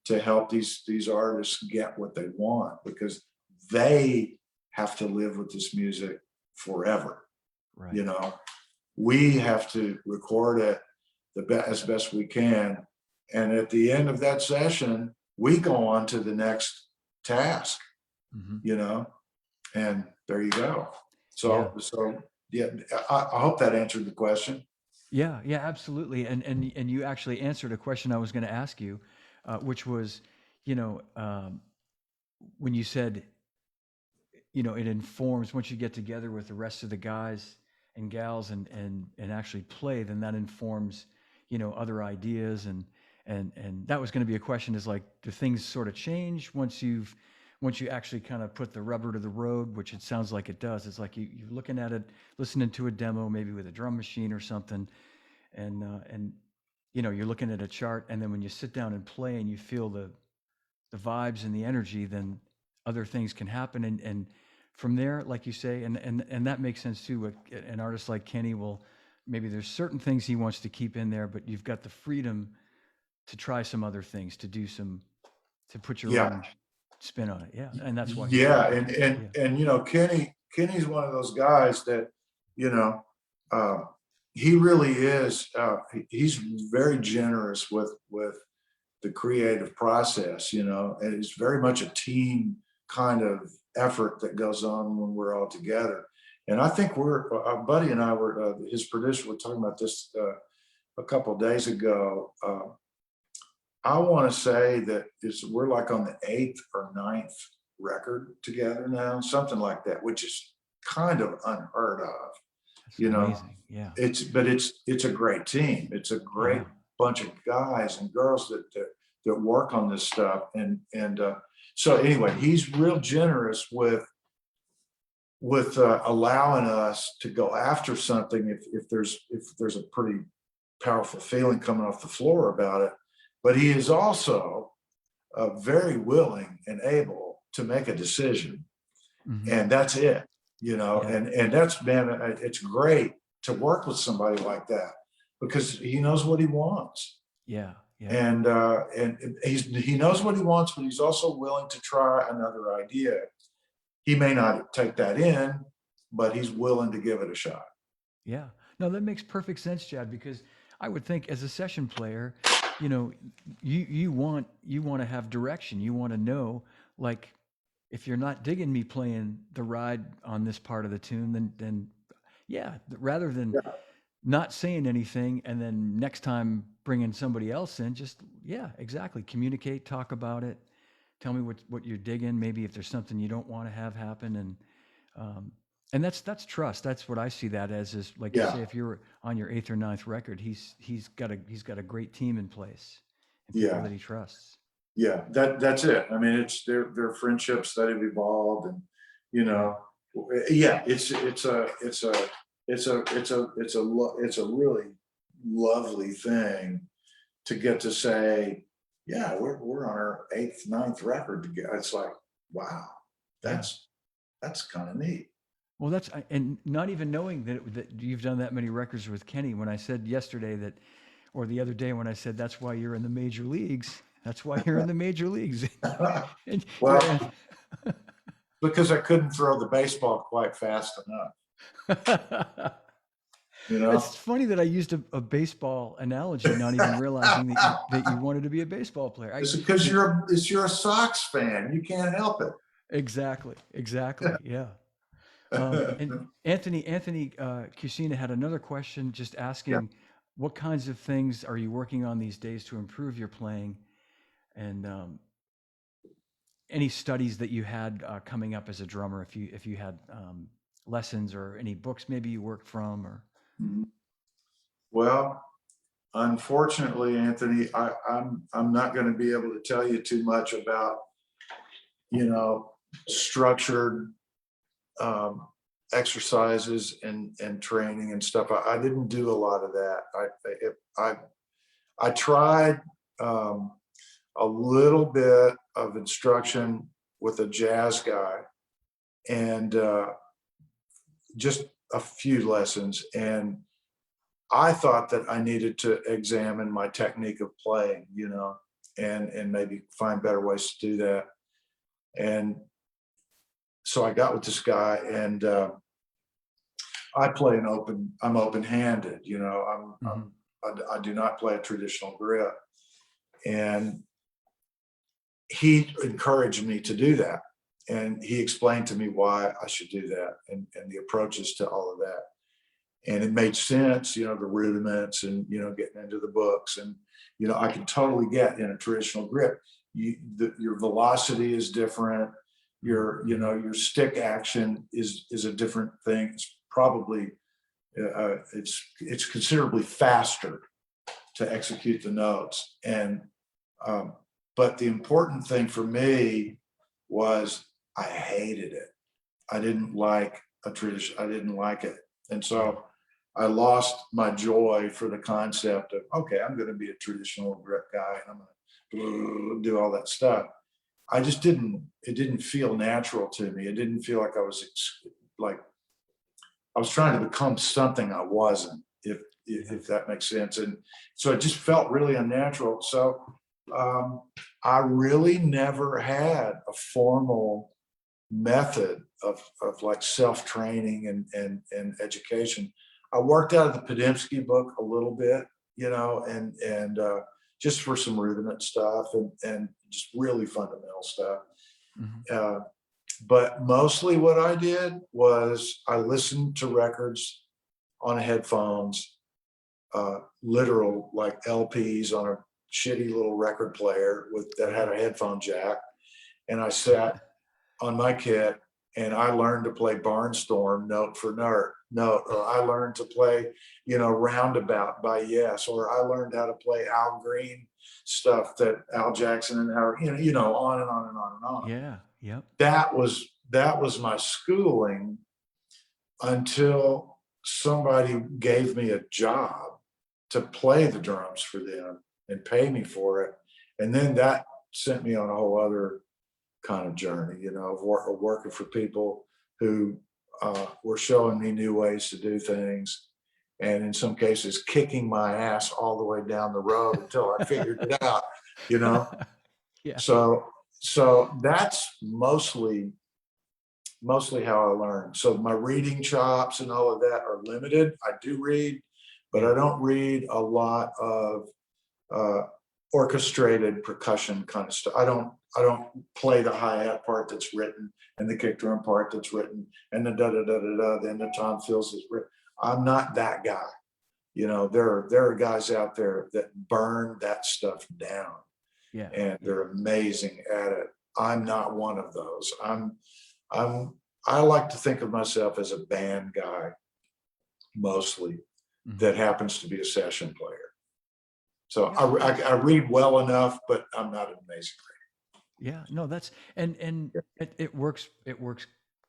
to help these artists get what they want, because they have to live with this music forever. Right. We have to record it as best we can, and at the end of that session, we go on to the next task. Mm-hmm. And there you go. So yeah, I hope that answered the question. Yeah, absolutely. And you actually answered a question I was going to ask you, which was, when you said, it informs once you get together with the rest of the guys and gals and actually play, then that informs, other ideas and that was going to be a question, is like, do things sort of change once you actually kind of put the rubber to the road, which it sounds like it does. It's like you're looking at it, listening to a demo, maybe with a drum machine or something, and you're looking at a chart, and then when you sit down and play and you feel the vibes and the energy, then other things can happen, and from there, like you say, and that makes sense too. An artist like Kenny will, maybe there's certain things he wants to keep in there, but you've got the freedom to try some other things, to put your own spin on it. Yeah. And that's why. And Kenny's one of those guys that, he really is, he's very generous with the creative process, and it's very much a team kind of effort that goes on when we're all together. And I think our buddy and I were, his producer, were talking about this a couple of days ago. I want to say that we're like on the 8th or 9th record together now, something like that, which is kind of unheard of. That's amazing. Yeah. It's a great team. It's a great bunch of guys and girls that work on this stuff. And so anyway, he's real generous with allowing us to go after something if there's a pretty powerful feeling coming off the floor about it. But he is also very willing and able to make a decision, and that's it. And that's, man, it's great to work with somebody like that, because he knows what he wants. Yeah. Yeah. And he knows what he wants, but he's also willing to try another idea. He may not take that in, but he's willing to give it a shot. Yeah. No, that makes perfect sense, Chad, because I would think as a session player, you know, you want to have direction. You want to know, like, if you're not digging me playing the ride on this part of the tune, then yeah, rather than Yeah, not saying anything and then next time bringing somebody else in, just yeah, exactly. Communicate, talk about it. Tell me what you're digging. Maybe if there's something you don't want to have happen, um, and that's trust. That's what I see that as. Is like you yeah, say, if you're on your eighth or ninth record, he's got a great team in place and people yeah, that he trusts. yeah. That's it. I mean, it's their friendships that have evolved, and you Yeah, know, yeah. It's a really lovely thing to get to say, yeah, we're on our eighth, ninth record together. It's like, wow, yeah. that's kind of neat. Well, and not even knowing that you've done that many records with Kenny. When I said yesterday that, or the other day when I said that's why you're in the major leagues. That's why you're in the major leagues. And you're Well, because I couldn't throw the baseball quite fast enough, you know? It's funny that I used a baseball analogy, not even realizing that you wanted to be a baseball player. It's because you're a Sox fan. You can't help it. Exactly, yeah. And Anthony Cusina had another question, just Yeah. asking, what kinds of things are you working on these days to improve your playing, and any studies that you had coming up as a drummer, if you had lessons or any books maybe you worked from, or Mhm. Well, unfortunately, Anthony, I'm not going to be able to tell you too much about, you know, structured um, exercises and training and stuff. I didn't do a lot of that. I tried um, a little bit of instruction with a jazz guy, and just a few lessons. And I thought that I needed to examine my technique of playing, and maybe find better ways to do that. And so I got with this guy, and I'm open-handed, Mhm. I do not play a traditional grip. And he encouraged me to do that. And he explained to me why I should do that, and the approaches to all of that. And it made sense, the rudiments, and, getting into the books. And, I can totally get in a traditional grip. Your velocity is different. Your stick action is a different thing. It's probably, it's considerably faster to execute the notes. And, but the important thing for me was I hated it. I didn't like a tradition. I didn't like it. And Yeah. so I lost my joy for the concept of, okay, I'm going to be a traditional grip guy, and I'm going to do all that stuff. It didn't feel natural to me. It didn't feel like like I was trying to become something I wasn't, if that makes sense. And so it just felt really unnatural. So um, I really never had a formal method of like self-training and education. I worked out of the Podimsky book a little bit, and just for some rudiment stuff, and just really fundamental stuff. Mhm. Uh, but mostly what I did was I listened to records on headphones, literal like LPs on a shitty little record player that had a headphone jack. And I sat on my kit, and I learned to play Barnstorm note for note, or I learned to play, Roundabout by Yes, or I learned how to play Al Green stuff that Al Jackson and Howard, on and on and on and on. Yeah. Yep. That was my schooling until somebody gave me a job to play the drums for them and pay me for it. And then that sent me on a whole other kind of journey, of working for people who were showing me new ways to do things. and in some cases kicking my ass all the way down the road until I figured it out, you know? Yeah. So that's mostly how I learn. So my reading chops and all of that are limited. I do read, but I don't read a lot of orchestrated percussion kind of stuff. I don't play the hi-hat part that's written and the kick drum part that's written and the da da da da da. Then the Tom Fields is written. I'm not that guy. You know, there are guys out there that burn that stuff down. Yeah. And they're amazing at it. I'm not one of those. I like to think of myself as a band guy, mostly, that happens to be a session player. So I read well enough, but I'm not an amazing reader. Yeah, no, that's and it works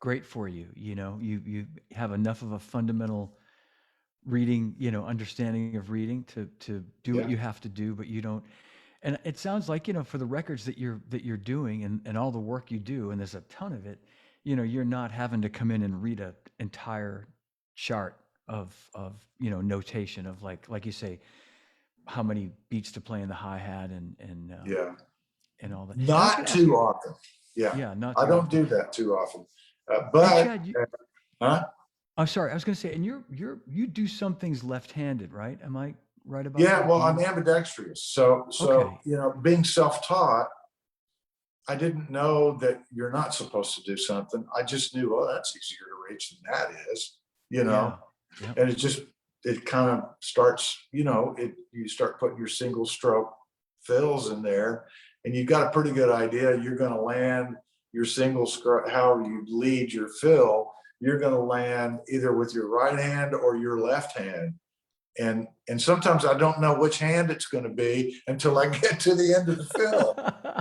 great for you. You know, you have enough of a fundamental reading, you know, understanding of reading to do what you have to do, but you don't. And it sounds like, you know, for the records that you're doing and all the work you do, and there's a ton of it, you know, you're not having to come in and read an entire chart of you know, notation of like you say, how many beats to play in the hi-hat and and all that. And I was Not gonna ask too you, often. Yeah, not I too don't often. do that too often. Hey, But Chad, huh? I'm sorry, I was gonna say, and you do some things left-handed, right? Am I right about Yeah, that? well, Do I'm you? ambidextrous. So Okay. you know, being self-taught, I didn't know that you're not supposed to do something. I just knew, oh, that's easier to reach than that is, you Yeah. know. Yeah. And it kind of starts, you know, you start putting your single stroke fills in there, and you've got a pretty good idea you're going to land your single stroke, however you lead your fill, you're going to land either with your right hand or your left hand. And sometimes I don't know which hand it's going to be until I get to the end of the fill,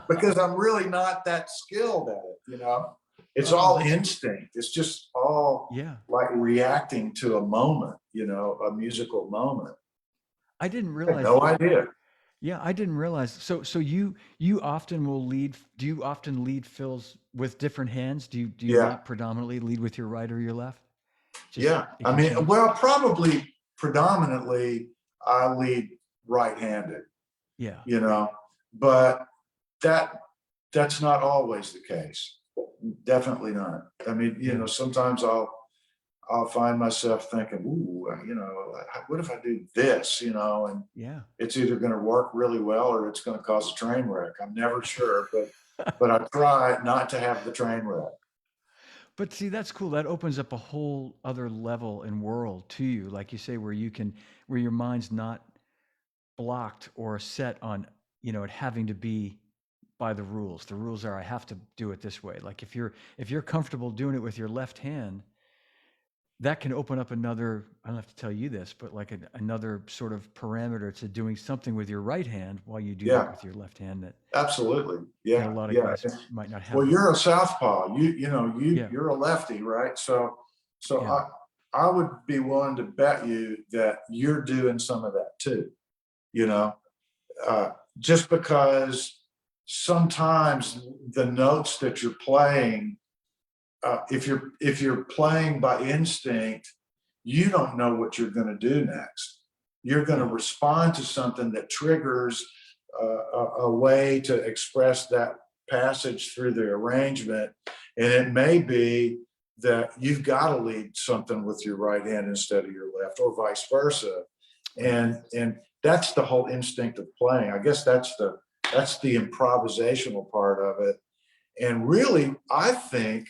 because I'm really not that skilled at it, you know. It's Oh, all that's instinct. It's just all yeah. like reacting to a moment, you know, a musical moment. I didn't I had realize no that. idea. Yeah, I didn't realize. So you often will lead. Do you often lead fills with different hands? Do you Yeah, not predominantly lead with your right or your left? Just yeah. it I can mean, change. well, probably predominantly I lead right-handed, Yeah. you know, but that that's not always the case. Definitely not. I mean, you know, Yeah. sometimes I'll find myself thinking, ooh, you know, what if I do this, you know, and Yeah. it's either going to work really well or it's going to cause a train wreck. I'm never sure, but I try not to have the train wreck. But see, that's cool. That opens up a whole other level and world to you, like you say, where your mind's not blocked or set on, you know, it having to be by the rules. The rules are I have to do it this way. Like if you're comfortable doing it with your left hand, that can open up another, I don't have to tell you this, but like another sort of parameter to doing something with your right hand while you do that Yeah, with your left hand absolutely. that a Yeah, lot of yeah. guys might not have Well, that. you're a southpaw. You know, Yeah. you're a lefty, right? So Yeah. I would be willing to bet you that you're doing some of that too. You know, uh, just because sometimes the notes that you're playing, if you're playing by instinct, you don't know what you're going to do next. You're going to Yeah. respond to something that triggers a way to express that passage through the arrangement, and it may be that you've got to lead something with your right hand instead of your left, or vice versa. Right. And that's the whole instinct of playing. I guess that's the improvisational part of it. And really, I think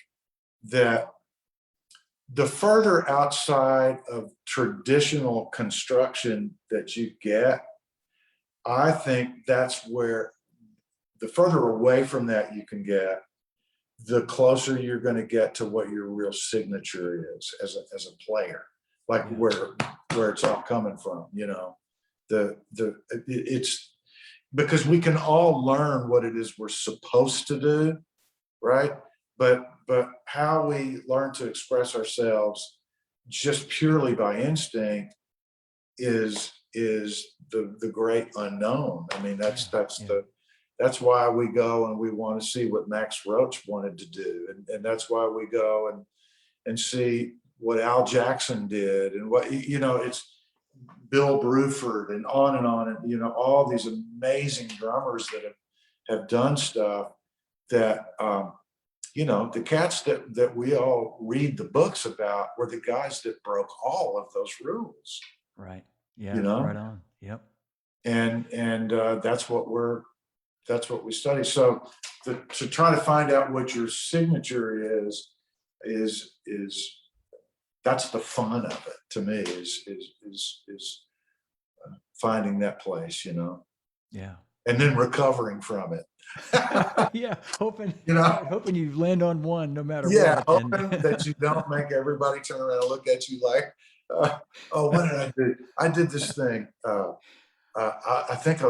that the further outside of traditional construction that you get, I think that's where the further away from that you can get, the closer you're going to get to what your real signature is as a player, like Yeah. where it's all coming from, you know. It's because we can all learn what it is we're supposed to do, right? But how we learn to express ourselves just purely by instinct is the great unknown. I mean, Yeah. Yeah. that's why we go and we want to see what Max Roach wanted to do, and that's why we go and see what Al Jackson did, and what, you know, Bill Bruford and on and on, and all these amazing drummers that have done stuff that the cats that we all read the books about were the guys that broke all of those rules. Right. Yeah. Right on. Yep. And that's what we study. So to try to find out what your signature is that's the fun of it to me, is finding that place, Yeah. and then recovering from it. Yeah, hoping you land on one no matter Yeah, what. hoping that you don't make everybody turn around and look at you like, oh, what did I do? I did this thing. I think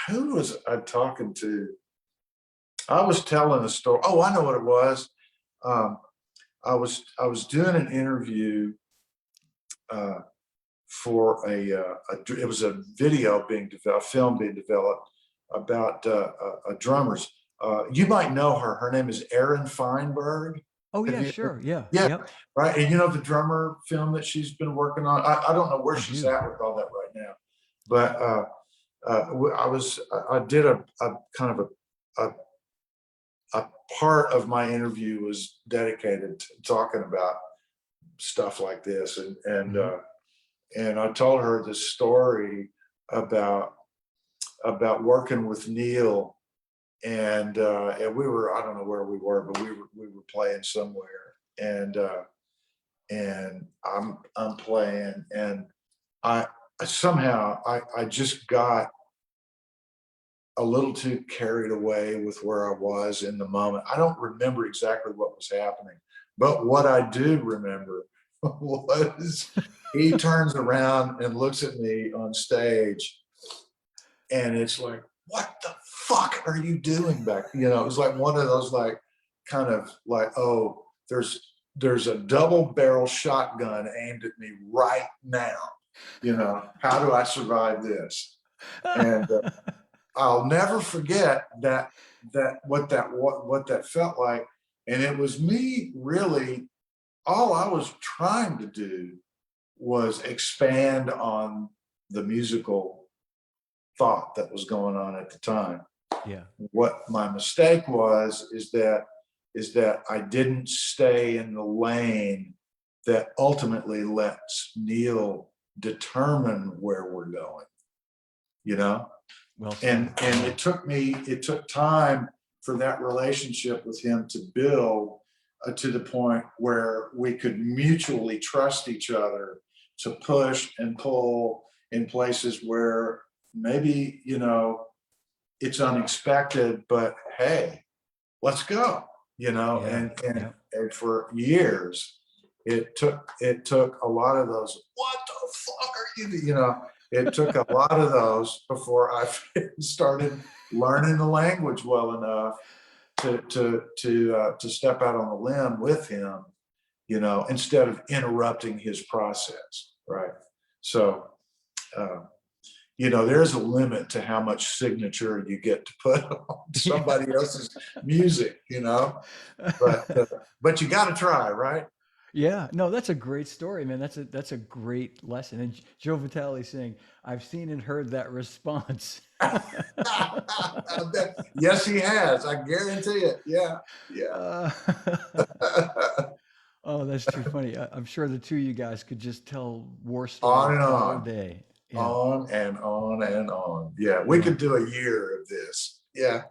who was I talking to? I was telling a story. Oh, I know what it was. I was doing an interview for it was a video being developed, film being developed about drummers. You might know her. Her name is Erin Feinberg. Oh yeah, sure. Yeah. Yeah. Yep. Right. And the drummer film that she's been working on. I don't know where she's at with all that right now, but I did a kind of a part of my interview was dedicated to talking about stuff like this, and I told her this story about working with Neil, and we were, I don't know where we were, but we were playing somewhere, and I'm playing, and I somehow just got a little too carried away with where I was in the moment. I don't remember exactly what was happening, but what I do remember was he turns around and looks at me on stage, and it's like, what the fuck are you doing back? It was like one of those kind of like, oh, there's a double barrel shotgun aimed at me right now. How do I survive this? And I'll never forget what that felt like. And it was me, really, all I was trying to do was expand on the musical thought that was going on at the time. Yeah. What my mistake was is that I didn't stay in the lane that ultimately lets Neil determine where we're going, Well and said. it took time for that relationship with him to build to the point where we could mutually trust each other to push and pull in places where maybe, it's unexpected, but hey, let's go, and for years, it took a lot of those, what the fuck are you, it took a lot of those before I started learning the language well enough to step out on the limb with him, instead of interrupting his process, right? So, there's a limit to how much signature you get to put on somebody else's music, but you got to try, right? Yeah, no, that's a great story, man. That's a great lesson. And Joe Vitale saying, "I've seen and heard that response." Yes, he has. I guarantee it. Yeah, yeah. Oh, that's too funny. I'm sure the two of you guys could just tell war On stories and all on, day. Yeah. on and on and on. Yeah, we could do a year of this. Yeah.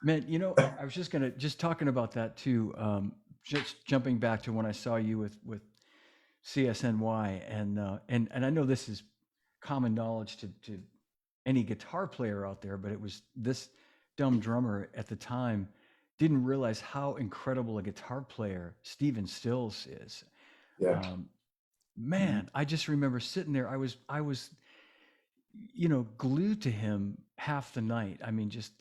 Man, I was just talking about that too. Just jumping back to when I saw you with CSNY, and I know this is common knowledge to any guitar player out there, but it was this dumb drummer at the time didn't realize how incredible a guitar player Steven Stills is. Yeah. Man, I just remember sitting there. I was glued to him half the night. I mean, just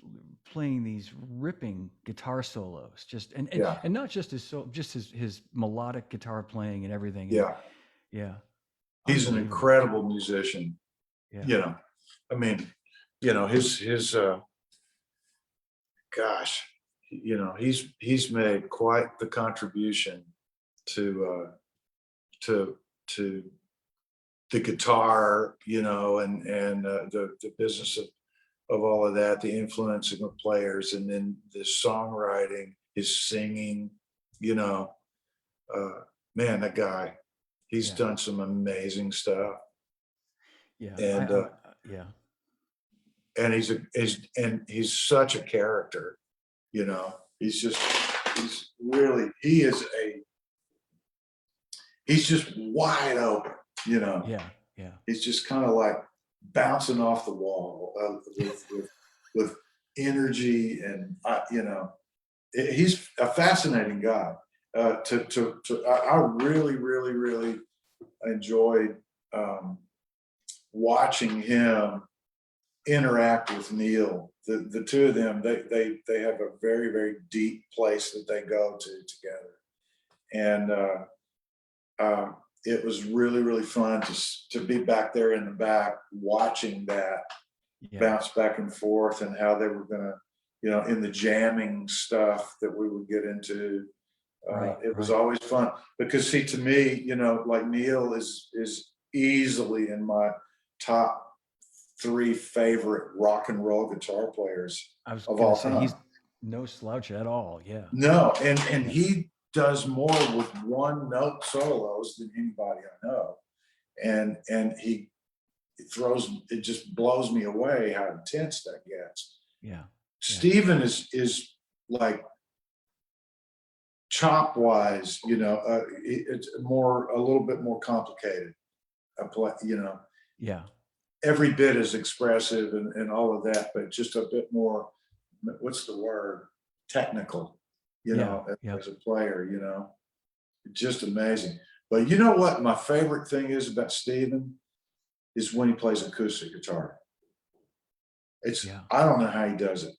playing these ripping guitar solos, and not just just his melodic guitar playing and everything. Yeah. Yeah. He's an incredible musician. Yeah. I mean, his gosh, he's made quite the contribution to the guitar, and the business of all of that, the influencing of players, and then the songwriting, his singing, you know, man, that guy, he's Yeah. done some amazing stuff. Yeah. And Yeah. and he's such a character, he's just wide open, Yeah. Yeah. he's just kind of like bouncing off the wall with energy, and he's a fascinating guy. I really, really, really enjoyed watching him interact with Neil. The two of them, they have a very, very deep place that they go to together, and it was really, really fun to be back there in the back watching that Yeah. bounce back and forth, and how they were gonna, in the jamming stuff that we would get into. Right, It was right. always fun because, see, to me, like Neil is easily in my top 3 favorite rock and roll guitar players I was of gonna all say time. he's no slouch at all. Yeah. No, and he does more with one note solos than anybody I know, and he it just blows me away how intense that gets. Yeah. Steven is like chop wise, it's a little bit more complicated. Yeah. Every bit is expressive and all of that, but just a bit more, what's the word? Technical, Yeah. as a player, just amazing. But you know what my favorite thing is about Steven is when he plays acoustic guitar. Yeah. I don't know how he does it.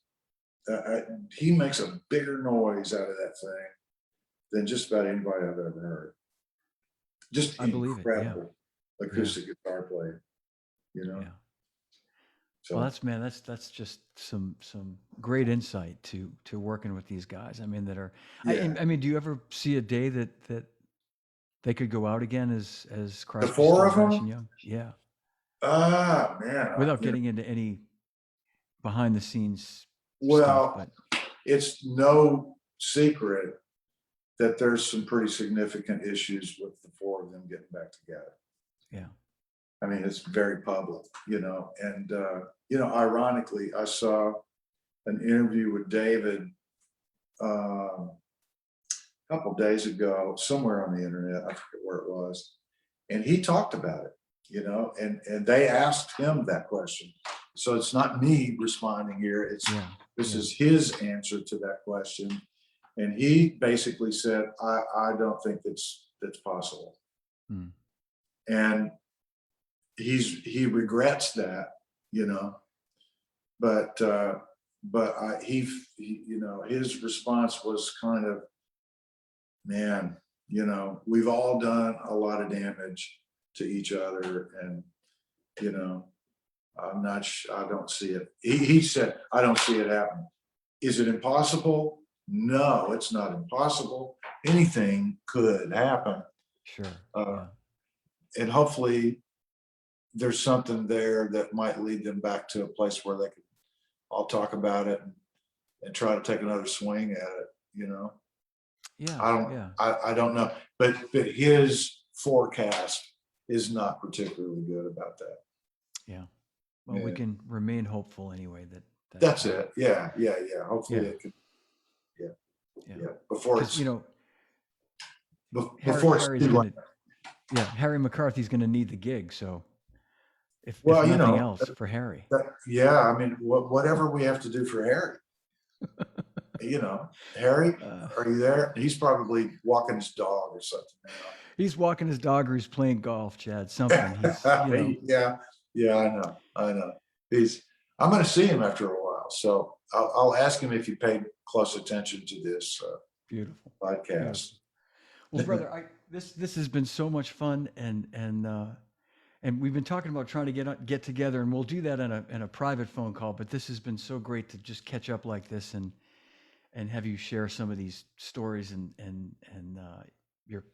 He makes a bigger noise out of that thing than just about anybody I've ever heard. Just I believe it. Yeah. incredible acoustic guitar player, Yeah. So Well, that's just some great insight to working with these guys. I mean, that are. yeah. I mean, do you ever see a day that they could go out again as The Crosby, 4 Stills, of Nash and them, Young? Yeah. man. Without getting into any behind the scenes stuff, Well, but it's no secret that there's some pretty significant issues with the 4 of them getting back together. yeah. I mean, it's very public, and ironically, I saw an interview with David a couple days ago, somewhere on the internet. I forget where it was, and he talked about it, and they asked him that question. So it's not me responding here. This is his answer to that question, and he basically said, "I don't think that's possible," and he regrets that, but his response was kind of, man, we've all done a lot of damage to each other, and I'm not I don't see it. He said, I don't see it happening. Is it impossible? No, it's not impossible. Anything could happen. Sure. And hopefully there's something there that might lead them back to a place where they can all talk about it and try to take another swing at it, Yeah. I don't know, but his forecast is not particularly good about that. Yeah. Well, we can remain hopeful anyway. That's it. Yeah. Hopefully it could. Yeah. Before it's Harry's too late. Harry McCarthy's gonna need the gig. So if Well, nothing else for Harry. I mean, whatever we have to do for Harry. Harry, are you there? He's probably walking his dog or something. He's walking his dog or he's playing golf, Chad. Something. He's Yeah, I know. I'm going to see him after a while, so I'll ask him if he paid close attention to this beautiful podcast. Beautiful. Well, brother, this has been so much fun, and we've been talking about trying to get together, and we'll do that in a private phone call. But this has been so great to just catch up like this and have you share some of these stories and your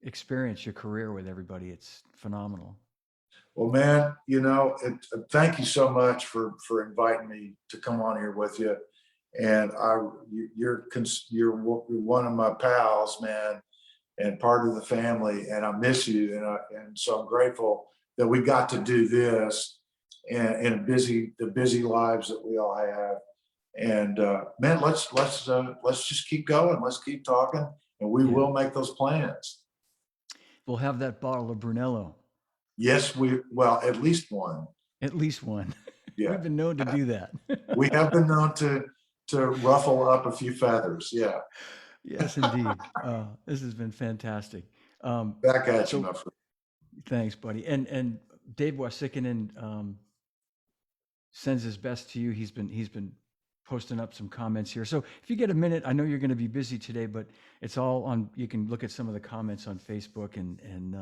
experience, your career with everybody. It's phenomenal. Well, man, thank you so much for inviting me to come on here with you. And you're one of my pals, man, and part of the family. And I miss you. And so I'm grateful that we got to do this in the busy lives that we all have. And man, let's just keep going. Let's keep talking, and we Yeah. will make those plans. We'll have that bottle of Brunello. Yes, well, at least one. At least one. Yeah. We've been known to do that. We have been known to ruffle up a few feathers. Yeah. Yes, indeed. This has been fantastic. Back at So- you, my friend. Thanks, buddy. And Dave Wasikinen sends his best to you. He's been posting up some comments here. So if you get a minute, I know you're going to be busy today, but it's all on. You can look at some of the comments on Facebook and.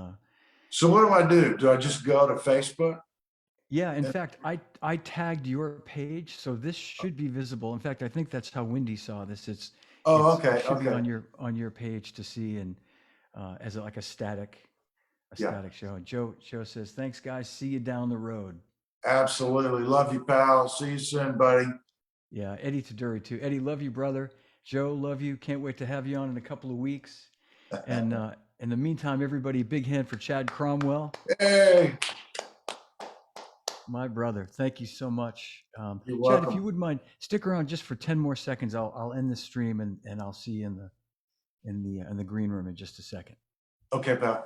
So what do I do? Do I just go to Facebook? Yeah, in fact, I tagged your page, so this should be visible. In fact, I think that's how Wendy saw this. It should be on your page to see, and as like a static show. And Joe says, "Thanks, guys. See you down the road." Absolutely. Love you, pal. See you soon, buddy. Yeah, Eddie Taduri too. Eddie, love you, brother. Joe, love you. Can't wait to have you on in a couple of weeks. And in the meantime, everybody, big hand for Chad Cromwell. Hey. My brother, thank you so much. You're Chad, welcome. if you wouldn't mind, stick around just for 10 more seconds. I'll end the stream and I'll see you in the green room in just a second. Okay, pal.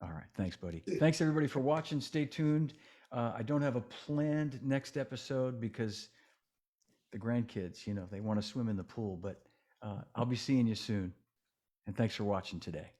All right, thanks, buddy. Thanks everybody for watching. Stay tuned. I don't have a planned next episode because the grandkids, they want to swim in the pool, but I'll be seeing you soon. And thanks for watching today.